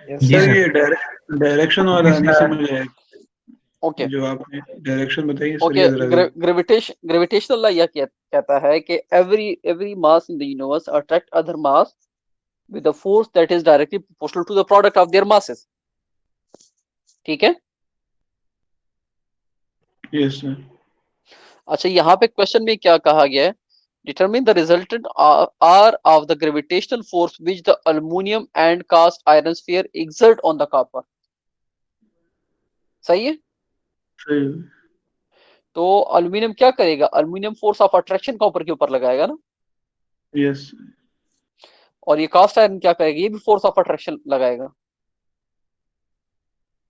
Yes, sir sir. ये डायरेक्शन वाला नहीं समझ आया, ओके जो आपने डायरेक्शन बताई सर, ओके ये जरा ग्रेविटेशनल लॉ यह कहता है कि every mass in the universe attract other mass with a force that is directly proportional to the product of their masses। ठीक है? Yes sir. अच्छा, यहाँ पे क्वेश्चन में क्या कहा गया है? Determine the resultant R of the gravitational force which the aluminum and cast iron sphere exert on the copper। सही है? सही। तो अल्यूमिनियम क्या करेगा? Aluminium force of attraction copper के ऊपर लगाएगा ना, यस और ये कास्ट आयरन क्या करेगा? ये भी फोर्स ऑफ अट्रैक्शन लगाएगा।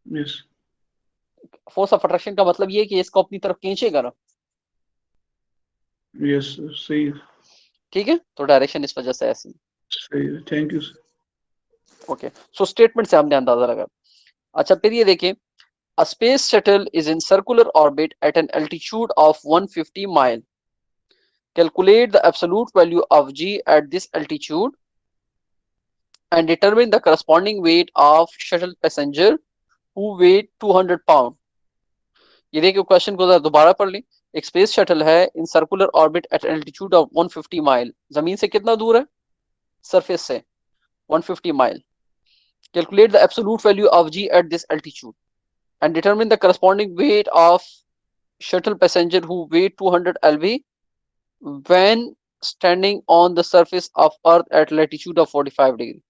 यस फोर्स ऑफ अट्रैक्शन का मतलब ये कि इसको अपनी तरफ खींचेगा ना। यस सही ठीक है, तो डायरेक्शन इस वजह से ऐसी। सही है, thank you sir. Okay, so statement से हमने अंदाजा लगा। अच्छा, फिर ये देखें, a space shuttle is in circular orbit at an altitude of 150 mile। Calculate the absolute value of G at this altitude and determine the corresponding weight of shuttle passenger who weigh 200 pound। ये देखिए question को जरा दोबारा पढ़ लें। एक space shuttle है in circular orbit at altitude of 150 mile. जमीन से कितना दूर है? सरफेस से 150 mile. Calculate the absolute value of G at this altitude and determine the corresponding weight of shuttle passenger who weigh 200 LV when standing on the surface of earth at latitude of 45 degree.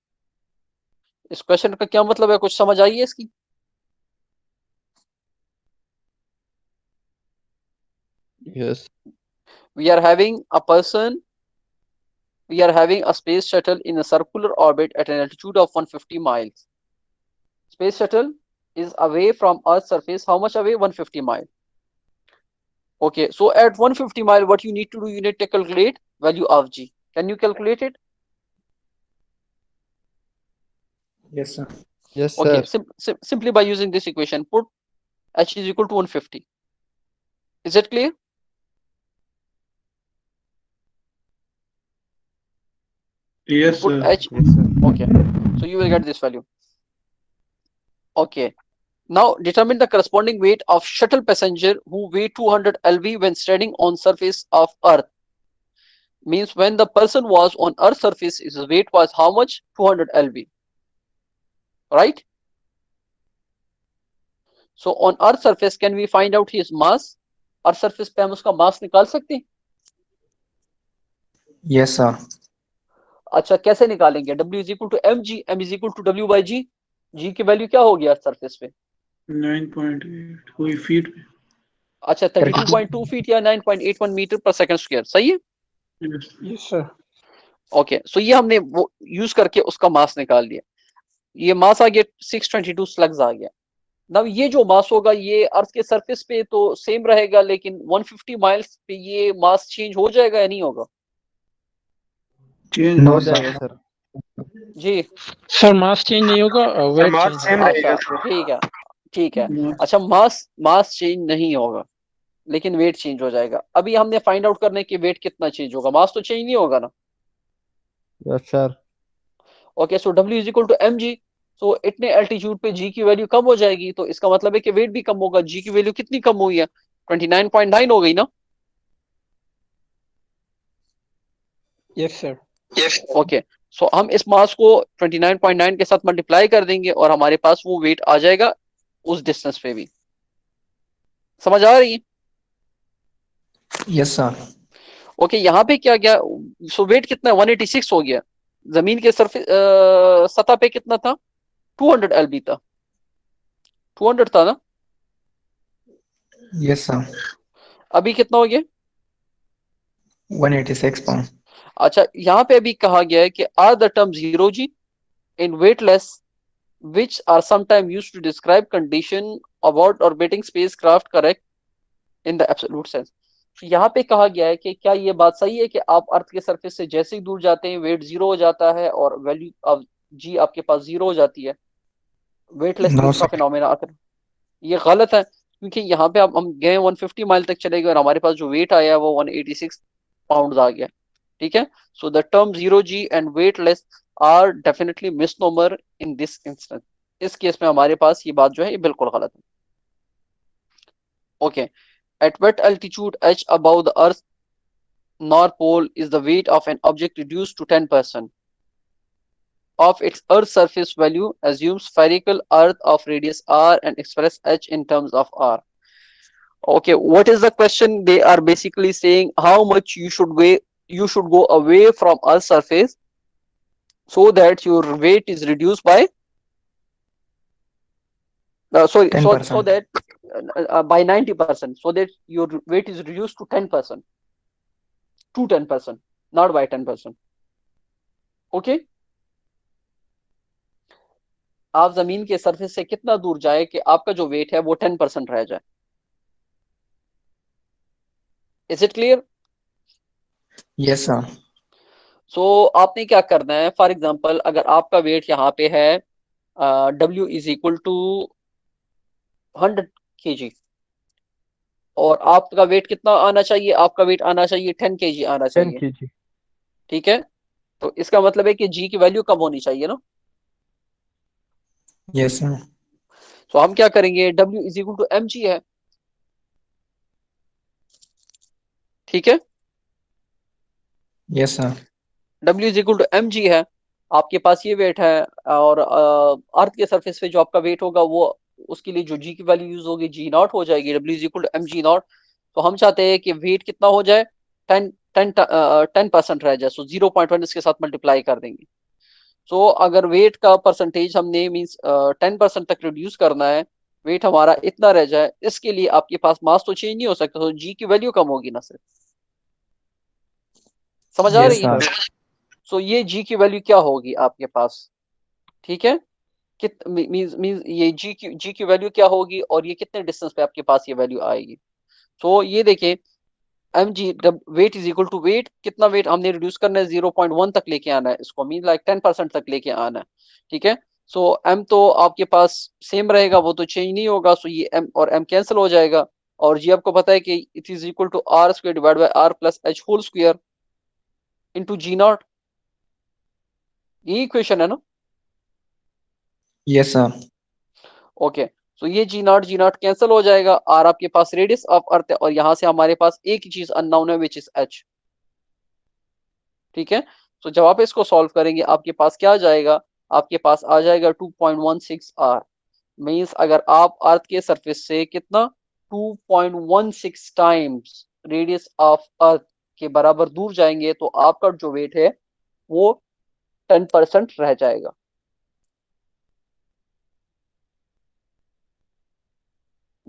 इस question का क्या मतलब है? कुछ समझ आई है इसकी? Yes. We are having a space shuttle in a circular orbit at an altitude of 150 miles. Space shuttle is away from Earth's surface. How much away? 150 miles. Okay, so at 150 miles, what you need to do, you need to calculate value of G. Can you calculate it? Yes, sir. Yes, Okay, sir. simply by using this equation, put H is equal to 150. Is it clear? Yes Put sir. H. Yes, sir. Okay, so you will get this value. Okay, now determine the corresponding weight of shuttle passenger who weigh 200 LV when standing on surface of Earth. Means when the person was on Earth's surface, his weight was how much? 200 LV. Right? So on Earth's surface, can we find out his mass? Earth surface पे हम उसका मास निकाल सकते हैं? Yes, sir. अच्छा, कैसे निकालेंगे? W is equal to mg, m is equal to w by g। g की वैल्यू क्या होगी अर्थ सरफेस पे? 9.8 हुई फीट में। अच्छा, 32.2 फीट या 9.81 मीटर पर सेकंड स्क्वायर। सही है? Yes sir. ओके, सो ये हमने वो यूज करके उसका मास निकाल लिया। ये मास आ गया 622 स्लग्स आ गया। ना ये जो मास होगा ये अर्थ के सरफेस पे तो सेम रहेगा, लेकिन 150 माइल्स पे ये मास चेंज हो जाएगा या नहीं होगा? चेंज हो जाएगा सर। जी सर मास चेंज नहीं होगा, वेट मास चेंज सेम होगा। रहेगा अच्छा, सर। ठीक है ठीक है। अच्छा, मास चेंज नहीं होगा लेकिन वेट चेंज हो जाएगा। अभी हमने फाइंड आउट करने की वेट कितना चेंज होगा, मास तो चेंज नहीं होगा ना। Yes, sir. Okay, so W is equal to mg। सो इतने एल्टीट्यूड पे G की वैल्यू कम हो जाएगी, तो इसका मतलब है कि वेट भी कम होगा। G की वैल्यू कितनी कम हुई है? 29.9 हो गई ना। Yes sir. ओके, सो हम इस मास को 29.9 के साथ मल्टीप्लाई कर देंगे और हमारे पास वो वेट आ जाएगा उस डिस्टेंस पे भी। समझ आ रही है? Yes sir. ओके, यहाँ पे क्या गया, सो वेट कितना, 186 हो गया। जमीन के सरफेस सतह पे कितना था, 200 LB था, 200 था ना। Yes sir. अभी कितना हो गया? 186 पाउंड। अच्छा, यहाँ पे अभी कहा गया है कि are the term zero G in weightless which are sometimes used to describe condition about orbiting spacecraft correct in the absolute sense। तो यहाँ पे कहा गया है कि क्या ये बात सही है कि आप अर्थ के सरफेस से जैसे ही दूर जाते हैं वेट जीरो हो जाता है और वैल्यू ऑफ जी आपके पास जीरो हो जाती है, नो वेटलेसनेस का सर। फिनोमेना आकर। ये गलत है, क्योंकि यहाँ पे अब हम गए 150 माइल तक चले गए और हमारे पास जो वेट आया वो 186 पाउंड आ गया। ठीक है, so the term zero G and weightless are definitely misnomer in this instance. इस केस में हमारे पास ये बात जो है ये बिल्कुल गलत है। Okay, at weight altitude H above the earth north pole is the weight of an object reduce to 10% of its earth surface value assume spherical earth of radius r and express h in terms of r। okay, what is the question? They are basically saying how much you should go away from earth surface so that your weight is reduced by sorry, so 10%. that by 90%, so that your weight is reduced to 10%, to 10%, not by 10%। Okay, आप जमीन के surface से कितना दूर जाए कि आपका जो वेट है वो 10% रह जाए। Is it clear? Yes sir. So आपने क्या करना है, फॉर एग्जांपल अगर आपका वेट यहाँ पे है W is equal to 100 kg और आपका वेट कितना आना चाहिए, आपका वेट आना चाहिए 10 kg आना 10 चाहिए। kg। ठीक है, तो इसका मतलब है कि जी की वैल्यू कम होनी चाहिए ना। Yes sir. तो हम क्या करेंगे, W is equal to mg है। ठीक है, yes sir. W is equal to mg है, आपके पास ये वेट है और अर्थ के सरफेस पे जो आपका वेट होगा वो उसके लिए जो जी की वैल्यू यूज होगी जी नॉट हो जाएगी, W is equal to mg not. तो हम चाहते हैं कि वेट कितना हो जाए, 10% रह जाए, सो 0.1 इसके साथ मल्टीप्लाई कर देंगे। सो अगर वेट का परसेंटेज हमने मीन्स 10% तक रिड्यूस करना है, वेट हमारा इतना रह जाए, इसके लिए आपके पास मास तो चेंज नहीं हो सकता, तो जी की वैल्यू कम होगी ना सिर्फ। समझ आ यस रही है? सर। सो ये जी की वैल्यू क्या होगी आपके पास? ठीक है, कित मीन्स मीन्स ये जी की वैल्यू क्या होगी और ये कितने डिस्टेंस पे आपके पास ये वैल्यू आएगी। तो ये देखिए, M G weight is equal to weight, कितना वेट हमने रिड्यूस करना है, 0.1 तक लेके आना है इसको, मीन लाइक 10% तक लेके आना है। ठीक है, सो एम तो आपके पास सेम रहेगा, वो तो चेंज नहीं होगा, सो ये एम और एम कैंसिल हो जाएगा और जी आपको पता है कि it is equal to R square divide by R plus H whole square into G not. ये इक्वेशन है ना। Yes sir. ओके, सो ये जी नॉट कैंसिल हो जाएगा, आर आपके पास रेडियस ऑफ अर्थ है और यहां से हमारे पास एक ही चीज अननोन है विच इज एच। ठीक है, तो जब आप इसको सॉल्व करेंगे आपके पास क्या आ जाएगा, आपके पास आ जाएगा 2.16 आर। मीन्स अगर आप अर्थ के सरफेस से कितना 2.16 टाइम्स रेडियस ऑफ अर्थ के बराबर दूर जाएंगे तो आपका जो वेट है वो 10% रह जाएगा।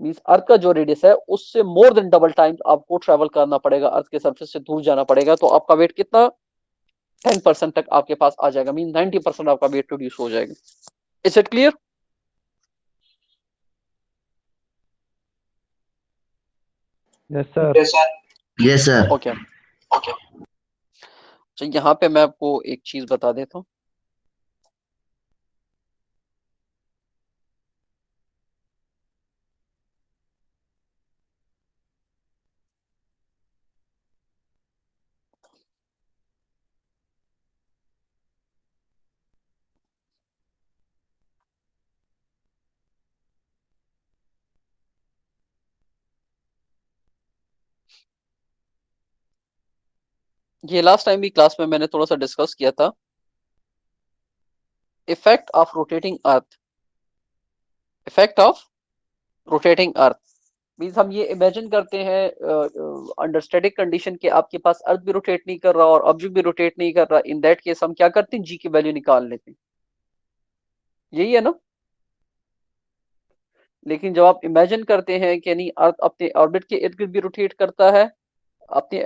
मीन्स अर्थ का जो रेडियस है उससे मोर देन डबल टाइम्स आपको ट्रेवल करना पड़ेगा, अर्थ के सरफेस से दूर जाना पड़ेगा, तो आपका वेट कितना 10% तक आपके पास आ जाएगा, मीन 90% आपका वेट रिड्यूस हो जाएगा। Is it clear? Yes sir. Yes sir. Okay, तो यहाँ पे मैं आपको एक चीज बता देता हूँ। ये लास्ट टाइम भी क्लास में मैंने थोड़ा सा डिस्कस किया था, effect of rotating earth, effect of rotating earth means हम ये इमेजिन करते हैं अंडर स्टैटिक कंडीशन के आपके पास अर्थ भी रोटेट नहीं कर रहा और ऑब्जेक्ट भी रोटेट नहीं कर रहा, इन दैट केस हम क्या करते हैं, जी की वैल्यू निकाल लेते हैं, यही है ना। लेकिन जब आप इमेजिन करते हैं कि नहीं अर्थ अपने ऑर्बिट के इर्द गिर्द भी रोटेट करता है, अपने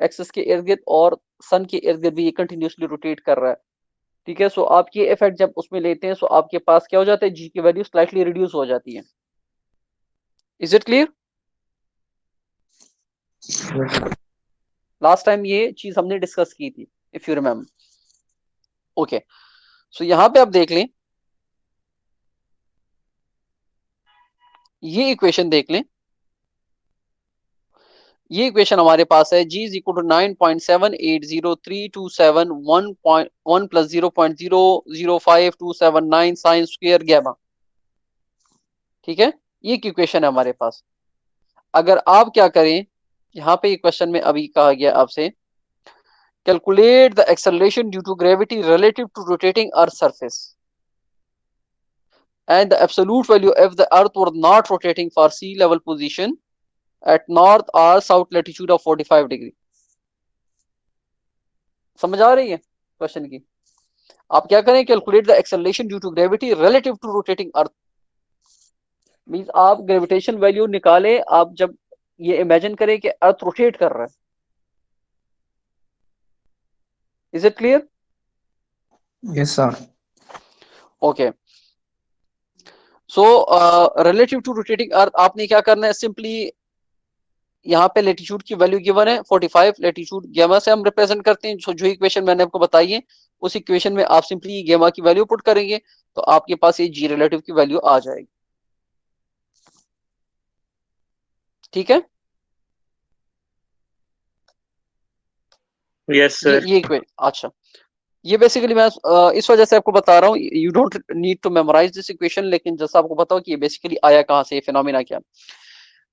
एक्सिस के इर्द गिर्द, और सन के इर्द गिर्द भी ये कंटिन्यूसली रोटेट कर रहा है, ठीक है। सो आप ये इफेक्ट जब उसमें लेते हैं, सो आपके पास क्या हो जाता है, जी की वैल्यू स्लाइटली रिड्यूस हो जाती है। Is it clear? Last time ये चीज हमने डिस्कस की थी, इफ यू रिमेम्बर। ओके, सो यहां पे आप देख लें, ये इक्वेशन देख लें, ये इक्वेशन हमारे पास है, g is equal to 9.780327 1 plus 0.005279 sine square gamma, ठीक है। ये एक इक्वेशन है हमारे पास। अगर आप क्या करें, यहाँ पे क्वेश्चन में अभी कहा गया आपसे, calculate the acceleration due to gravity relative to rotating earth surface and the absolute value if the earth were not rotating for sea level position at north or south latitude of 45 degree। समझ आ रही है question की? आप क्या करें, calculate the acceleration due to gravity relative to rotating earth, means आप gravitation value निकालें, आप जब ये इमेजिन करें कि अर्थ रोटेट कर रहा है। Is it clear? Yes, sir. Okay, so relative to rotating earth आपने क्या करना है, सिंपली यहाँ पे लेटीट्यूड की वैल्यू गिवन है 45, लेटीट्यूड गैमा से हम रिप्रेजेंट करते हैं, जो इक्वेशन मैंने आपको बताई है, उस इक्वेशन में आप सिंपली गैमा की वैल्यू पुट करेंगे तो आपके पास ये जी रिलेटिव की वैल्यू आ जाएगी, ठीक है। Yes sir. ये इक्वेशन, अच्छा, ये बेसिकली मैं इस वजह से आपको बता रहा हूँ, you don't need to memorise this equation, लेकिन जैसा आपको बताओ कि ये बेसिकली आया कहाँ से, ये फिनोमिना क्या।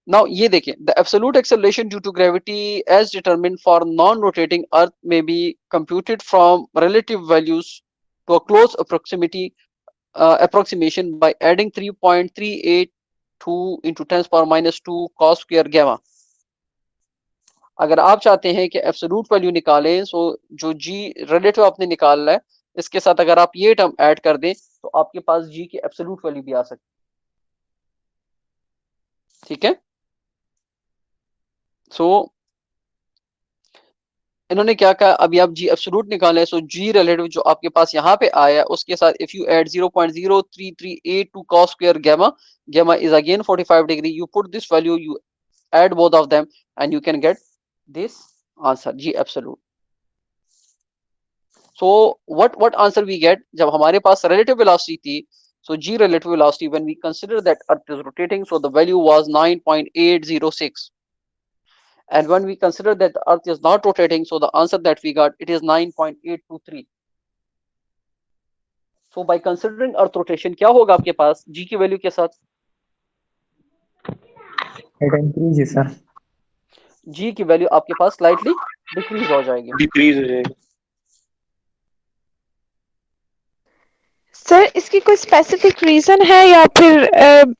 नाउ ये देखें, the absolute acceleration due to gravity as determined for non rotating earth may be computed from relative values to a close approximately approximation by adding 3.382 into 10 power minus 2 cos square gamma। अगर आप चाहते हैं कि absolute value निकालें, सो जो जी relative आपने निकालना है, इसके साथ अगर आप ये टर्म ऐड कर दें तो आपके पास जी की एब्सोल्यूट वैल्यू भी आ सकती है, ठीक है। सो इन्होंने क्या कहा, अभी आप जी एब्सोल्यूट निकालें, सो जी रिलेटिव जो आपके पास यहाँ पे आया उसके साथ if you add 0.0338 cos square gamma, gamma is again 45 degree, you put this value, you add both of them and you can get this answer, g absolute। so what answer we get, जब हमारे पास relative velocity थी, so g relative velocity when we consider that earth is rotating, so the value was 9.806, and when we consider that the earth is not rotating, so the answer that we got, it is 9.823। so by considering earth rotation क्या होगा आपके पास g की value के साथ, It increases, sir. g की value आपके पास slightly decrease हो जाएगी। डिक्रीज हो जाएगा। सर इसकी कोई स्पेसिफिक रीजन है या फिर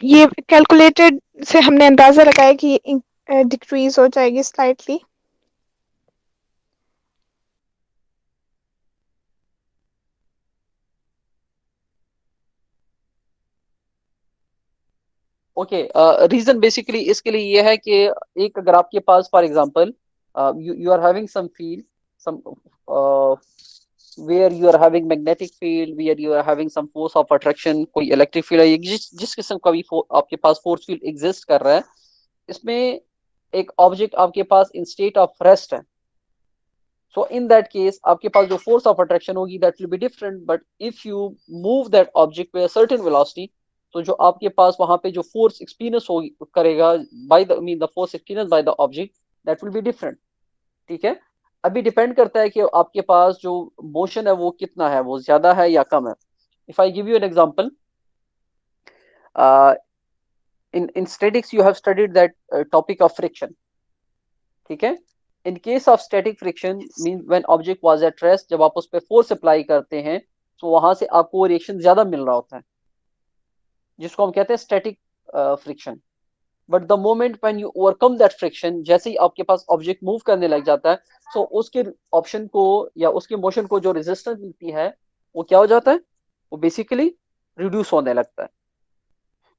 ये कैलकुलेटेड से हमने अंदाजा लगाया कि ये डिक्रीज हो जाएगी स्लाइटली? ओके, रीजन बेसिकली इसके लिए ये है कि एक अगर आपके पास for example you are having some field, some where you are having magnetic field, where you are having some force of attraction, कोई इलेक्ट्रिक फील्ड है, जिस किस्म का भी आपके पास फोर्स फील्ड एग्जिस्ट कर रहा है, इसमें एक ऑब्जेक्ट आपके पास इन स्टेट ऑफ रेस्ट है, सो इन दैट केस आपके पास जो फोर्स ऑफ अट्रैक्शन होगी that will be different, but if you move that object with a certain velocity, तो जो आपके पास वहां पे जो फोर्स एक्सपीरियंस होगी करेगा by the mean the force experience by the object, that will be different, ठीक है। अभी डिपेंड करता है कि आपके पास जो मोशन है वो कितना है, वो ज्यादा है या कम है। If I give you an example, in statics you have studied that topic of friction, ठीक है। in case of static friction means when object was at rest, जब आप उस पर फोर्स अप्लाई करते हैं तो वहां से आपको रिएक्शन ज्यादा मिल रहा होता है, जिसको हम कहते हैं static friction, but the moment when you overcome that friction, जैसे ही आपके पास ऑब्जेक्ट मूव करने लग जाता है, सो उसके ऑप्शन को या उसके मोशन को जो रेजिस्टेंस मिलती है वो क्या हो जाता है, वो बेसिकली रिड्यूस होने लगता है।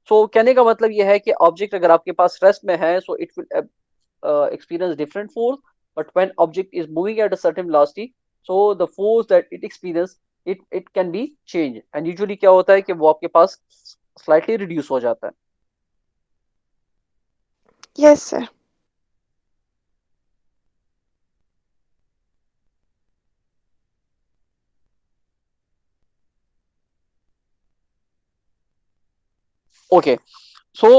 सो कहने का मतलब ये है कि ऑब्जेक्ट अगर आपके पास रेस्ट में है, so it will experience different force, but when object is moving at a certain velocity, so the force that it experience, it can be changed, and usually क्या होता है कि वो आपके पास slightly reduce हो जाता है। Yes, sir. ओके, सो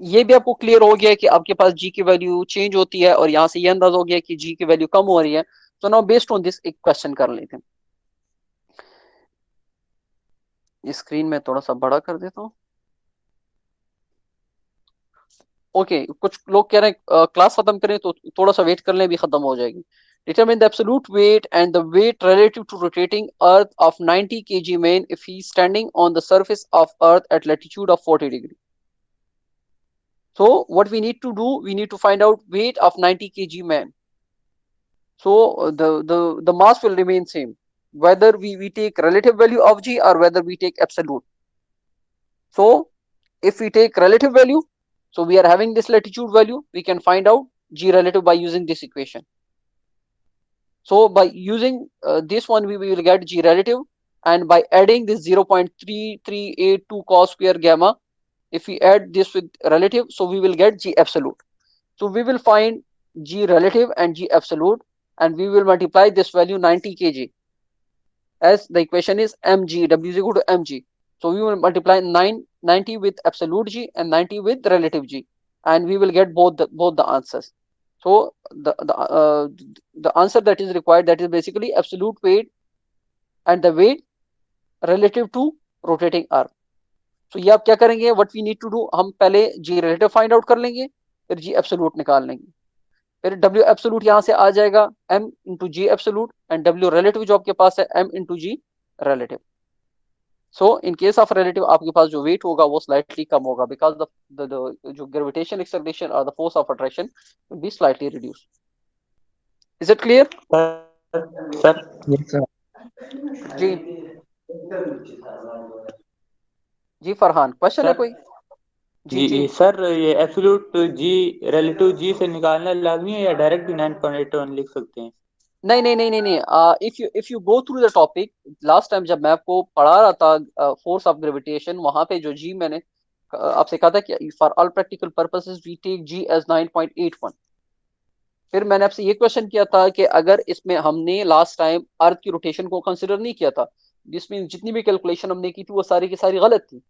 ये भी आपको क्लियर हो गया कि आपके पास जी की वैल्यू चेंज होती है, और यहां से ये अंदाज हो गया कि जी की वैल्यू कम हो रही है। तो नाउ बेस्ड ऑन दिस एक क्वेश्चन कर लेते हैं। स्क्रीन में थोड़ा सा बड़ा कर देता हूँ। ओके, कुछ लोग कह रहे हैं क्लास खत्म करें, तो थोड़ा सा वेट कर लें, भी खत्म हो जाएगी। Determine the absolute weight and the weight relative to rotating earth of 90 kg man if he is standing on the surface of earth at latitude of 40 degree. So what we need to do, we need to find out weight of 90 kg man. So the mass will remain same whether we take relative value of g or whether we take absolute. So if we take relative value, so we are having this latitude value, we can find out g relative by using this equation. So by using this one, we will get g relative, and by adding this 0.3382 cos square gamma, if we add this with relative, so we will get g absolute. So we will find g relative and g absolute, and we will multiply this value 90 kg, as the equation is mg, w is equal to mg. So we will multiply 90 with absolute g and 90 with relative g, and we will get both the answers. So the answer that is required, that is basically absolute weight and the weight relative to rotating earth. So ये आप क्या करेंगे, what we need to do, हम पहले g relative find out कर लेंगे, फिर g absolute निकाल लेंगे, फिर w absolute यहाँ से आ जाएगा m into g absolute, and w relative जो आपके पास है m into g relative. So in case of relative, आपके पास जो weight होगा वो slightly कम होगा, because the जो gravitation acceleration or the force of attraction will be slightly reduced. Is it clear? Sir Yes, sir. जी जी फरहान, क्वेश्चन है sir कोई? जी जी जी सर, ये एब्सोल्यूट जी रिलेटिव जी से निकालना लाजमी है या डायरेक्ट भी 9.81 लिख सकते हैं? नहीं नहीं नहीं नहीं नहीं, if you go through the topic, last time जब मैं आपको पढ़ा रहा था फोर्स ऑफ ग्रेविटेशन, वहां पे जो जी मैंने आपसे कहा था कि for all practical purposes we take G as 9.81। फिर मैंने आपसे ये क्वेश्चन किया था कि अगर इसमें हमने लास्ट टाइम अर्थ की रोटेशन को कंसिडर नहीं किया था, जिसमें जितनी भी कैलकुलेशन हमने की थी वो सारी की सारी गलत थी।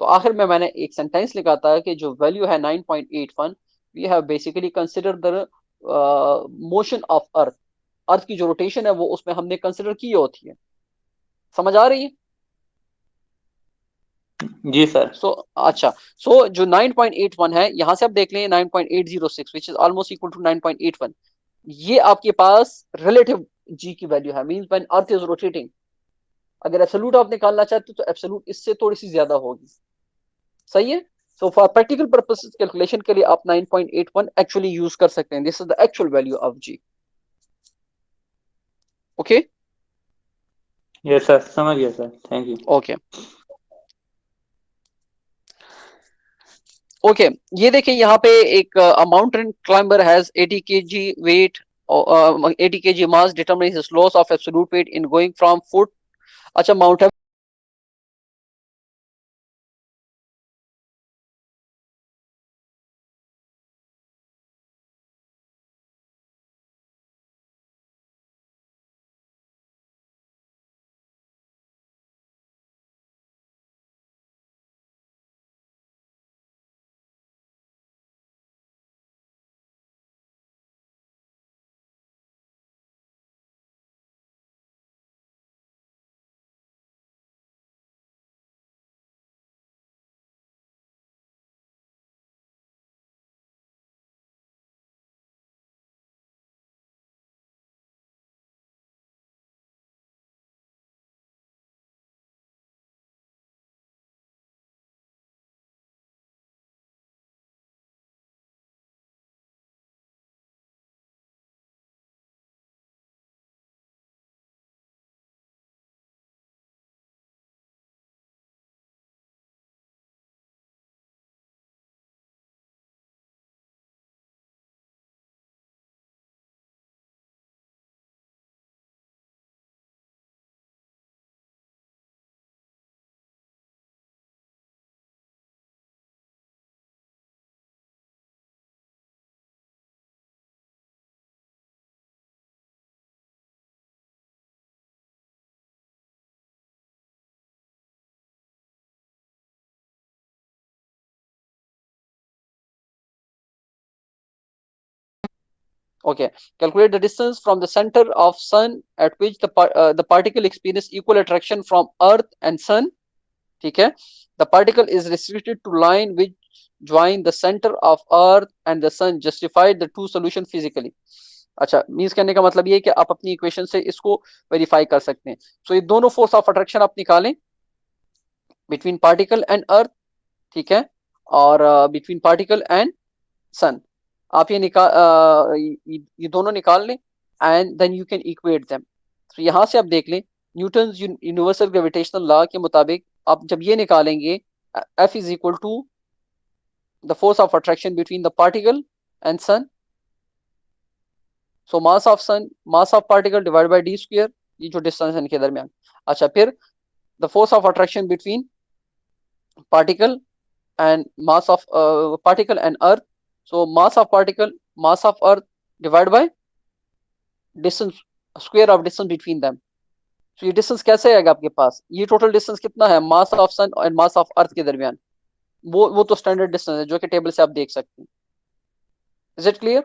तो आखिर में मैंने एक सेंटेंस लिखा था कि जो वैल्यू है 9.81, we have basically consider the motion of earth. Earth की जो रोटेशन है वो उसमें हमने कंसिडर की होती है। समझ आ रही है? जी सर। अच्छा, सो जो 9.81 है, यहां से आप देख लें 9.806 which is almost equal to 9.81, ये आपके पास रिलेटिव जी की वैल्यू है, means when earth is rotating. अगर एब्सोल्यूट आप निकालना चाहते हो तो एब्सोल्यूट इससे थोड़ी सी ज्यादा होगी। सही है? So for practical purposes calculation के लिए आप 9.81 एक्चुअली यूज कर सकते हैं। This is the actual value of G. Okay yes sir, समझ गया sir, thank you. Okay okay, ये देखिए यहाँ पे एक mountain climber has 80 kg weight, 80 kg mass, determine his loss of absolute weight in going from feet. अच्छा, mount Okay, calculate the distance from the center of sun at which the particle experience equal attraction from earth and sun. ठीक है, the particle is restricted to line which join the center of earth and the sun, justified the two solution physically. अच्छा, means कहने का मतलब ये है कि आप अपनी इक्वेशन से इसको वेरीफाई कर सकते हैं. सो ये दोनों फोर्स ऑफ अट्रैक्शन आप निकालें बिटवीन पार्टिकल एंड अर्थ, ठीक है, और बिटवीन पार्टिकल एंड सन. आप ये ये दोनों निकाल लें and then you can equate them. तो यहां से आप देख लें न्यूटन यूनिवर्सल ग्रेविटेशनल लॉ के मुताबिक आप जब ये निकालेंगे F is equal to the force of attraction between the particle and sun. So mass of sun, mass of particle divide by D square, ये जो डिस्टेंस है इनके दरमियान. अच्छा, फिर the force of attraction between particle and mass of particle and earth. So mass of particle, mass of earth divided by distance, square of distance between them. So ये distance कैसे आएगा आपके पास, ये टोटल डिस्टेंस कितना है मास of सन और mass of earth के दरमियान, वो तो स्टैंडर्ड डिस्टेंस है जो कि टेबल से आप देख सकते हैं. Is it clear?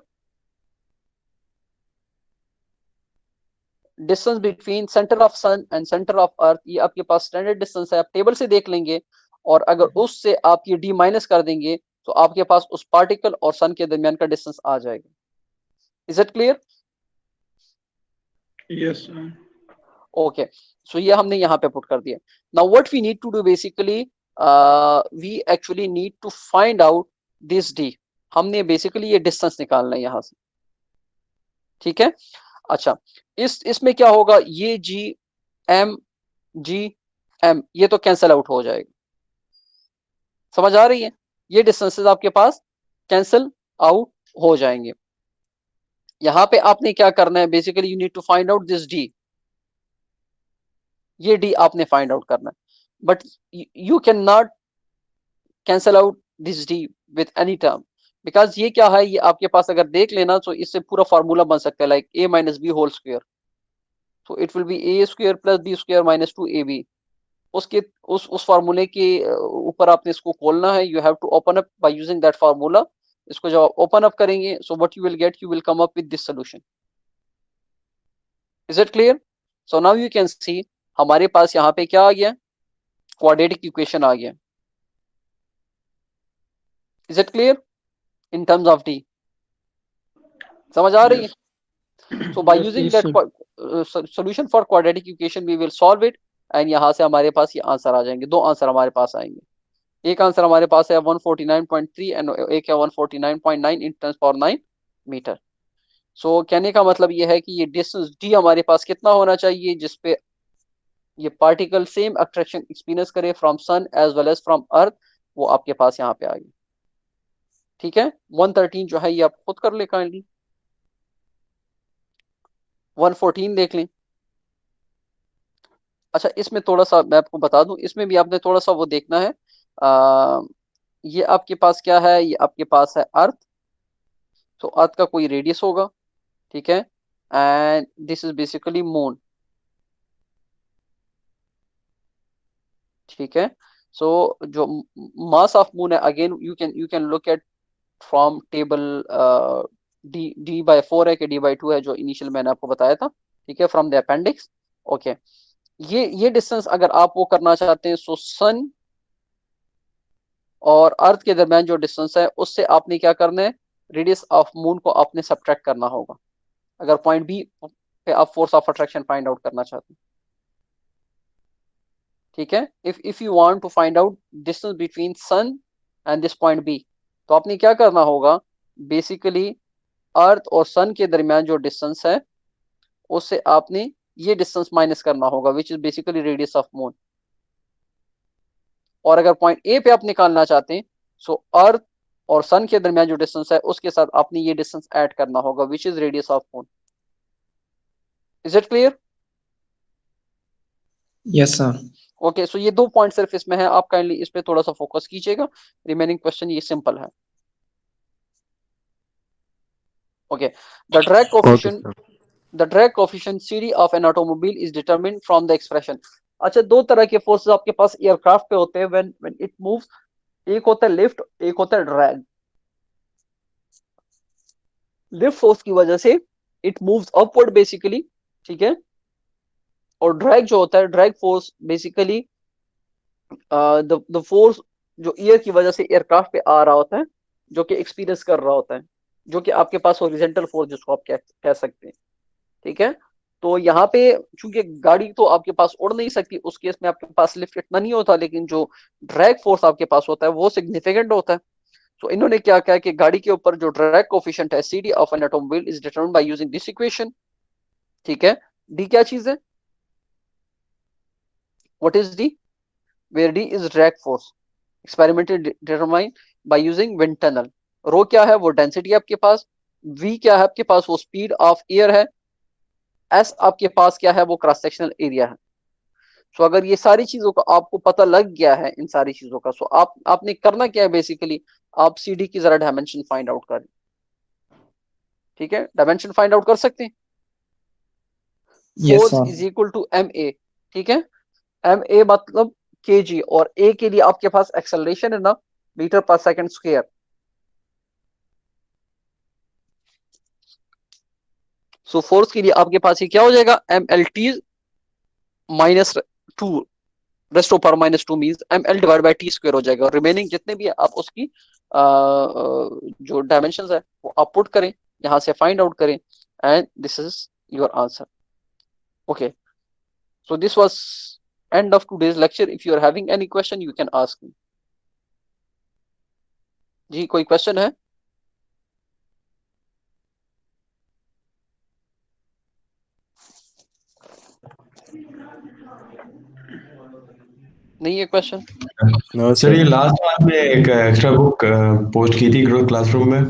Distance between centre of sun and centre of earth, ये आपके पास स्टैंडर्ड डिस्टेंस है, आप टेबल से देख लेंगे, और अगर उससे आप ये डी माइनस कर देंगे तो आपके पास उस पार्टिकल और सन के दरमियान का डिस्टेंस आ जाएगा. Is it clear? Yes, sir. Okay, so ये हमने यहाँ पे पुट कर दिया. Now what we need to do basically, we actually need to find out this D. हमने बेसिकली ये डिस्टेंस निकालना है यहाँ से, ठीक है. अच्छा, इसमें क्या होगा, ये जी एम ये तो कैंसिल आउट हो जाएगा. समझ आ रही है? ये डिस्टेंसेस आपके पास कैंसिल आउट हो जाएंगे. यहां पे आपने क्या करना है, basically you need to find out this D. ये डी आपने फाइंड आउट करना है, but you can not cancel out this D with any term, because ये क्या है, ये आपके पास अगर देख लेना तो इससे पूरा फार्मूला बन सकता है, like A minus B whole square. तो it will be A square plus B square minus 2ab. उसके उस फार्मूले के ऊपर आपने इसको खोलना है. You have to open up by using that formula. इसको जब आप ओपन अप करेंगे, so what you will get, you will come up with this solution. Is it clear? So now you can see हमारे पास यहाँ पे क्या आ गया, क्वाड्रेटिक इक्वेशन आ गया. Is it clear in terms of D? समझ आ रही है? Yes. So by Yes, using yes, that solution for quadratic equation we will solve it, and यहाँ से हमारे पास ये आंसर आ जाएंगे. दो आंसर हमारे पास आएंगे. एक आंसर हमारे पास है 149.3 एंड एक है 149.9 इन टर्म्स पावर 9 मीटर. सो कहने का मतलब ये है कि ये डिस्टेंस डी हमारे पास कितना होना चाहिए जिसपे ये पार्टिकल सेम अट्रैक्शन एक्सपीरियंस करे from sun as well as from earth, वो आपके पास यहाँ पे आ गई. ठीक है, 113 जो है ये आप खुद कर ले काइंडली. 114 देख लें. अच्छा, इसमें थोड़ा सा मैं आपको बता दूं, इसमें भी आपने थोड़ा सा वो देखना है. ये आपके पास क्या है, ये आपके पास है अर्थ. तो अर्थ का कोई रेडियस होगा, ठीक है, and this is basically moon. ठीक है, सो जो मास ऑफ मून है, again you can look at from table. डी/4 है कि डी/2 है, जो इनिशियल मैंने आपको बताया था, ठीक है, फ्रॉम द अपेंडिक्स. ओके, ये डिस्टेंस अगर आप वो करना चाहते हैं, सो सन और अर्थ के दरमियान जो डिस्टेंस है उससे आपने क्या करना है, रेडियस ऑफ मून को आपने सब्ट्रैक्ट करना होगा, अगर पॉइंट बी पे आप force of attraction find out करना चाहते हैं. ठीक है, if you want to find out distance between sun and this point B, तो आपने क्या करना होगा, बेसिकली अर्थ और सन के दरमियान जो डिस्टेंस है उससे आपने ये डिस्टेंस माइनस करना होगा, which is basically radius of moon. और अगर पॉइंट ए पे आप निकालना चाहते हैं, सो अर्थ और सन के दरमियान जो डिस्टेंस है उसके साथ आपने ये डिस्टेंस ऐड करना होगा, which is radius of moon. Is it clear? Yes, sir. Okay, so ये दो पॉइंट सिर्फ इसमें है, आप काइंडली इस पे थोड़ा सा फोकस कीजिएगा. रिमेनिंग क्वेश्चन ये सिंपल है. Okay, the drag coefficient, the drag coefficient CD of an automobile is determined from the expression. अच्छा, दो तरह के फोर्सेस आपके पास एयरक्राफ्ट पे होते हैं when it moves. एक होता है लिफ्ट, एक होता है ड्रैग. लिफ्ट फोर्स की वजह से इट मूव्स अपवर्ड बेसिकली, ठीक है। और ड्रैग जो होता है, drag force basically the force जो ईयर की वजह से एयरक्राफ्ट पे आ रहा होता है, जो कि एक्सपीरियंस कर रहा होता है, जो कि आपके पास हॉरिजॉन्टल फोर्स जिसको आप कह सकते हैं, ठीक है। तो यहाँ पे चूंकि गाड़ी तो आपके पास उड़ नहीं सकती, उस केस में आपके पास लिफ्ट इतना नहीं होता, लेकिन जो ड्रैग फोर्स आपके पास होता है वो सिग्निफिकेंट होता है। तो इन्होंने क्या कहा कि गाड़ी के ऊपर जो ड्रैग कोफिशिएंट है CD of an automobile is determined by using this equation, ठीक है। डी क्या चीज है, what is D, where D is drag force experimentally determined by using wind tunnel. Rho क्या है, वो डेंसिटी है आपके पास। वी क्या है आपके पास, वो स्पीड ऑफ एयर है। एस आपके पास क्या है, वो क्रॉस सेक्शनल एरिया है। सो अगर ये सारी चीजों का आपको पता लग गया है, इन सारी चीजों का, सो आपने करना क्या है बेसिकली, आप CD की जरा डायमेंशन फाइंड आउट करें, ठीक है। डायमेंशन फाइंड आउट कर सकते हैं। Yes, force sir. Is equal to MA, ठीक है। MA मतलब kg, और A के लिए आपके पास एक्सेलरेशन है ना, मीटर पर सेकंड स्क्वायर। सो फोर्स के लिए आपके पास ये क्या हो जाएगा, MLT -2, rest of power -2 means ML divide by T square हो जाएगा। और रिमेनिंग जितने भी आप उसकी जो डायमेंशंस है वो आप पुट करें, यहां से फाइंड आउट करें, and this is your answer. Okay, so this was end of today's lecture. If you are having any question you can ask me. जी कोई क्वेश्चन है? नहीं है क्वेश्चन? नो सर ये लास्ट मंथ में एक extra book post की थी growth classroom में,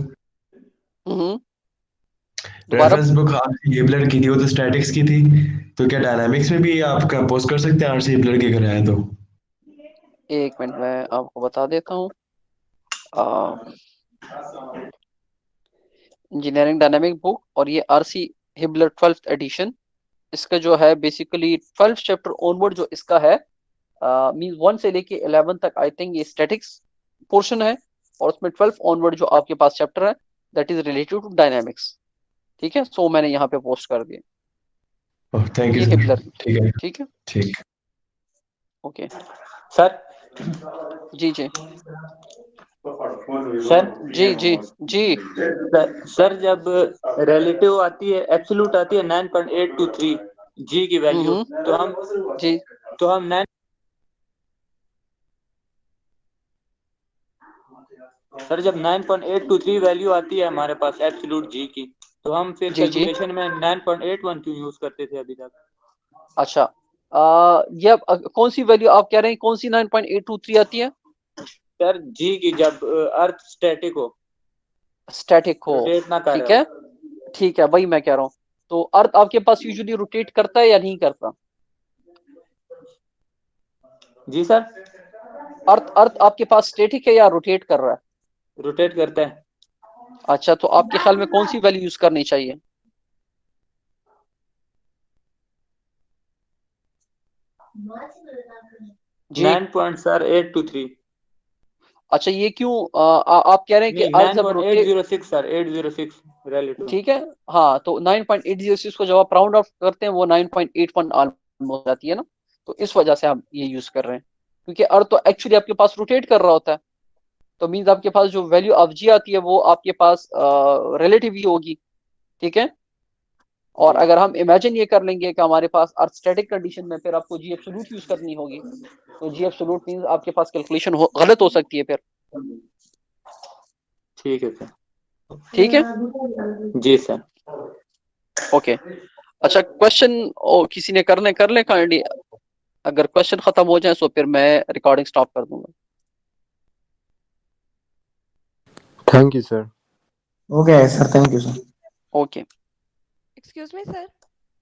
दोबारा? रेफरेंस बुक आरसी हिबलर की थी, वो तो स्टैटिक्स की थी, तो क्या डायनामिक्स में भी आपका पोस्ट कर सकते हैं आरसी हिबलर की अगर है तो? एक मिनट मैं आपको बता देता हूँ। इंजीनियरिंग डायनामिक बुक, और ये RC हिबलर 12th एडिशन। इसका जो है बेसिकली 12th चैप्टर ऑनवर्ड जो इसका है, मीन 1 से लेके 11 तक आई थिंक ये स्टैटिक्स पोर्शन है, और उसमें 12 ऑनवर्ड जो आपके पास चैप्टर है that is related to dynamics, ठीक है। सो मैंने यहाँ पे पोस्ट कर दिया, थैंक यू ये सर, हिबलर की, ठीक है ठीक है। ठीक। ओके, सर जी जी सर जी जी जी सर जब रिलेटिव आती है, एब्सोल्यूट आती है 9.823 जी की वैल्यू, तो हम जी 9, सर जब 9.823 वैल्यू आती है हमारे पास एब्सोल्यूट जी की, तो हम फिर जी जी कैलकुलेशन में 9.81 क्यों यूज करते थे अभी तक? अच्छा, ये कौन सी वैल्यू आप कह रहे हैं, कौन सी 9.823 आती है? सर जी की जब अर्थ स्टैटिक हो, स्टैटिक हो, रोटेट ना कर ठीक रहा है, हो। ठीक है, वही मैं कह रहा हूँ। तो अर्थ आपके पास यूजुअली रोटेट करता है या नहीं करता? जी सर, अर्थ अर्थ आपके पास स्टैटिक है या रोटेट कर रहा है? रोटेट करता है। अच्छा, तो आपके ख्याल में कौन सी वैल्यू यूज करनी चाहिए? जी 9.823 अच्छा, ये क्यों आप कह रहे हैं कि नहीं, अर्थ जब रोटेट, 9.806 सर, 806 रिलेटिव। ठीक है, हाँ, तो 9.806 को जब आप राउंड ऑफ करते हैं वो 9.81 ऑलमोस्ट हो जाती है ना, तो इस वजह से हम ये यूज कर रहे हैं, क्योंकि अर्थ तो एक्चुअली आपके पास रोटेट कर रहा होता है। तो मीन्स आपके पास जो वैल्यू ऑफ जी आती है वो आपके पास रिलेटिव ही होगी, ठीक है। और अगर हम इमेजिन ये कर लेंगे कि हमारे पास अर्थ स्टैटिक कंडीशन में, फिर आपको जी एब्सोल्यूट यूज करनी होगी, तो जी एब्सोल्यूट मीन्स आपके पास कैलकुलेशन गलत हो सकती है फिर, ठीक है सर। ठीक है। जी सर। ओके, अच्छा, क्वेश्चन किसी ने कर ले काइंडली, अगर क्वेश्चन खत्म हो जाए तो फिर मैं रिकॉर्डिंग स्टॉप कर दूंगा। Thank you sir. Okay, sir. Thank you, sir. Okay. Excuse me, sir.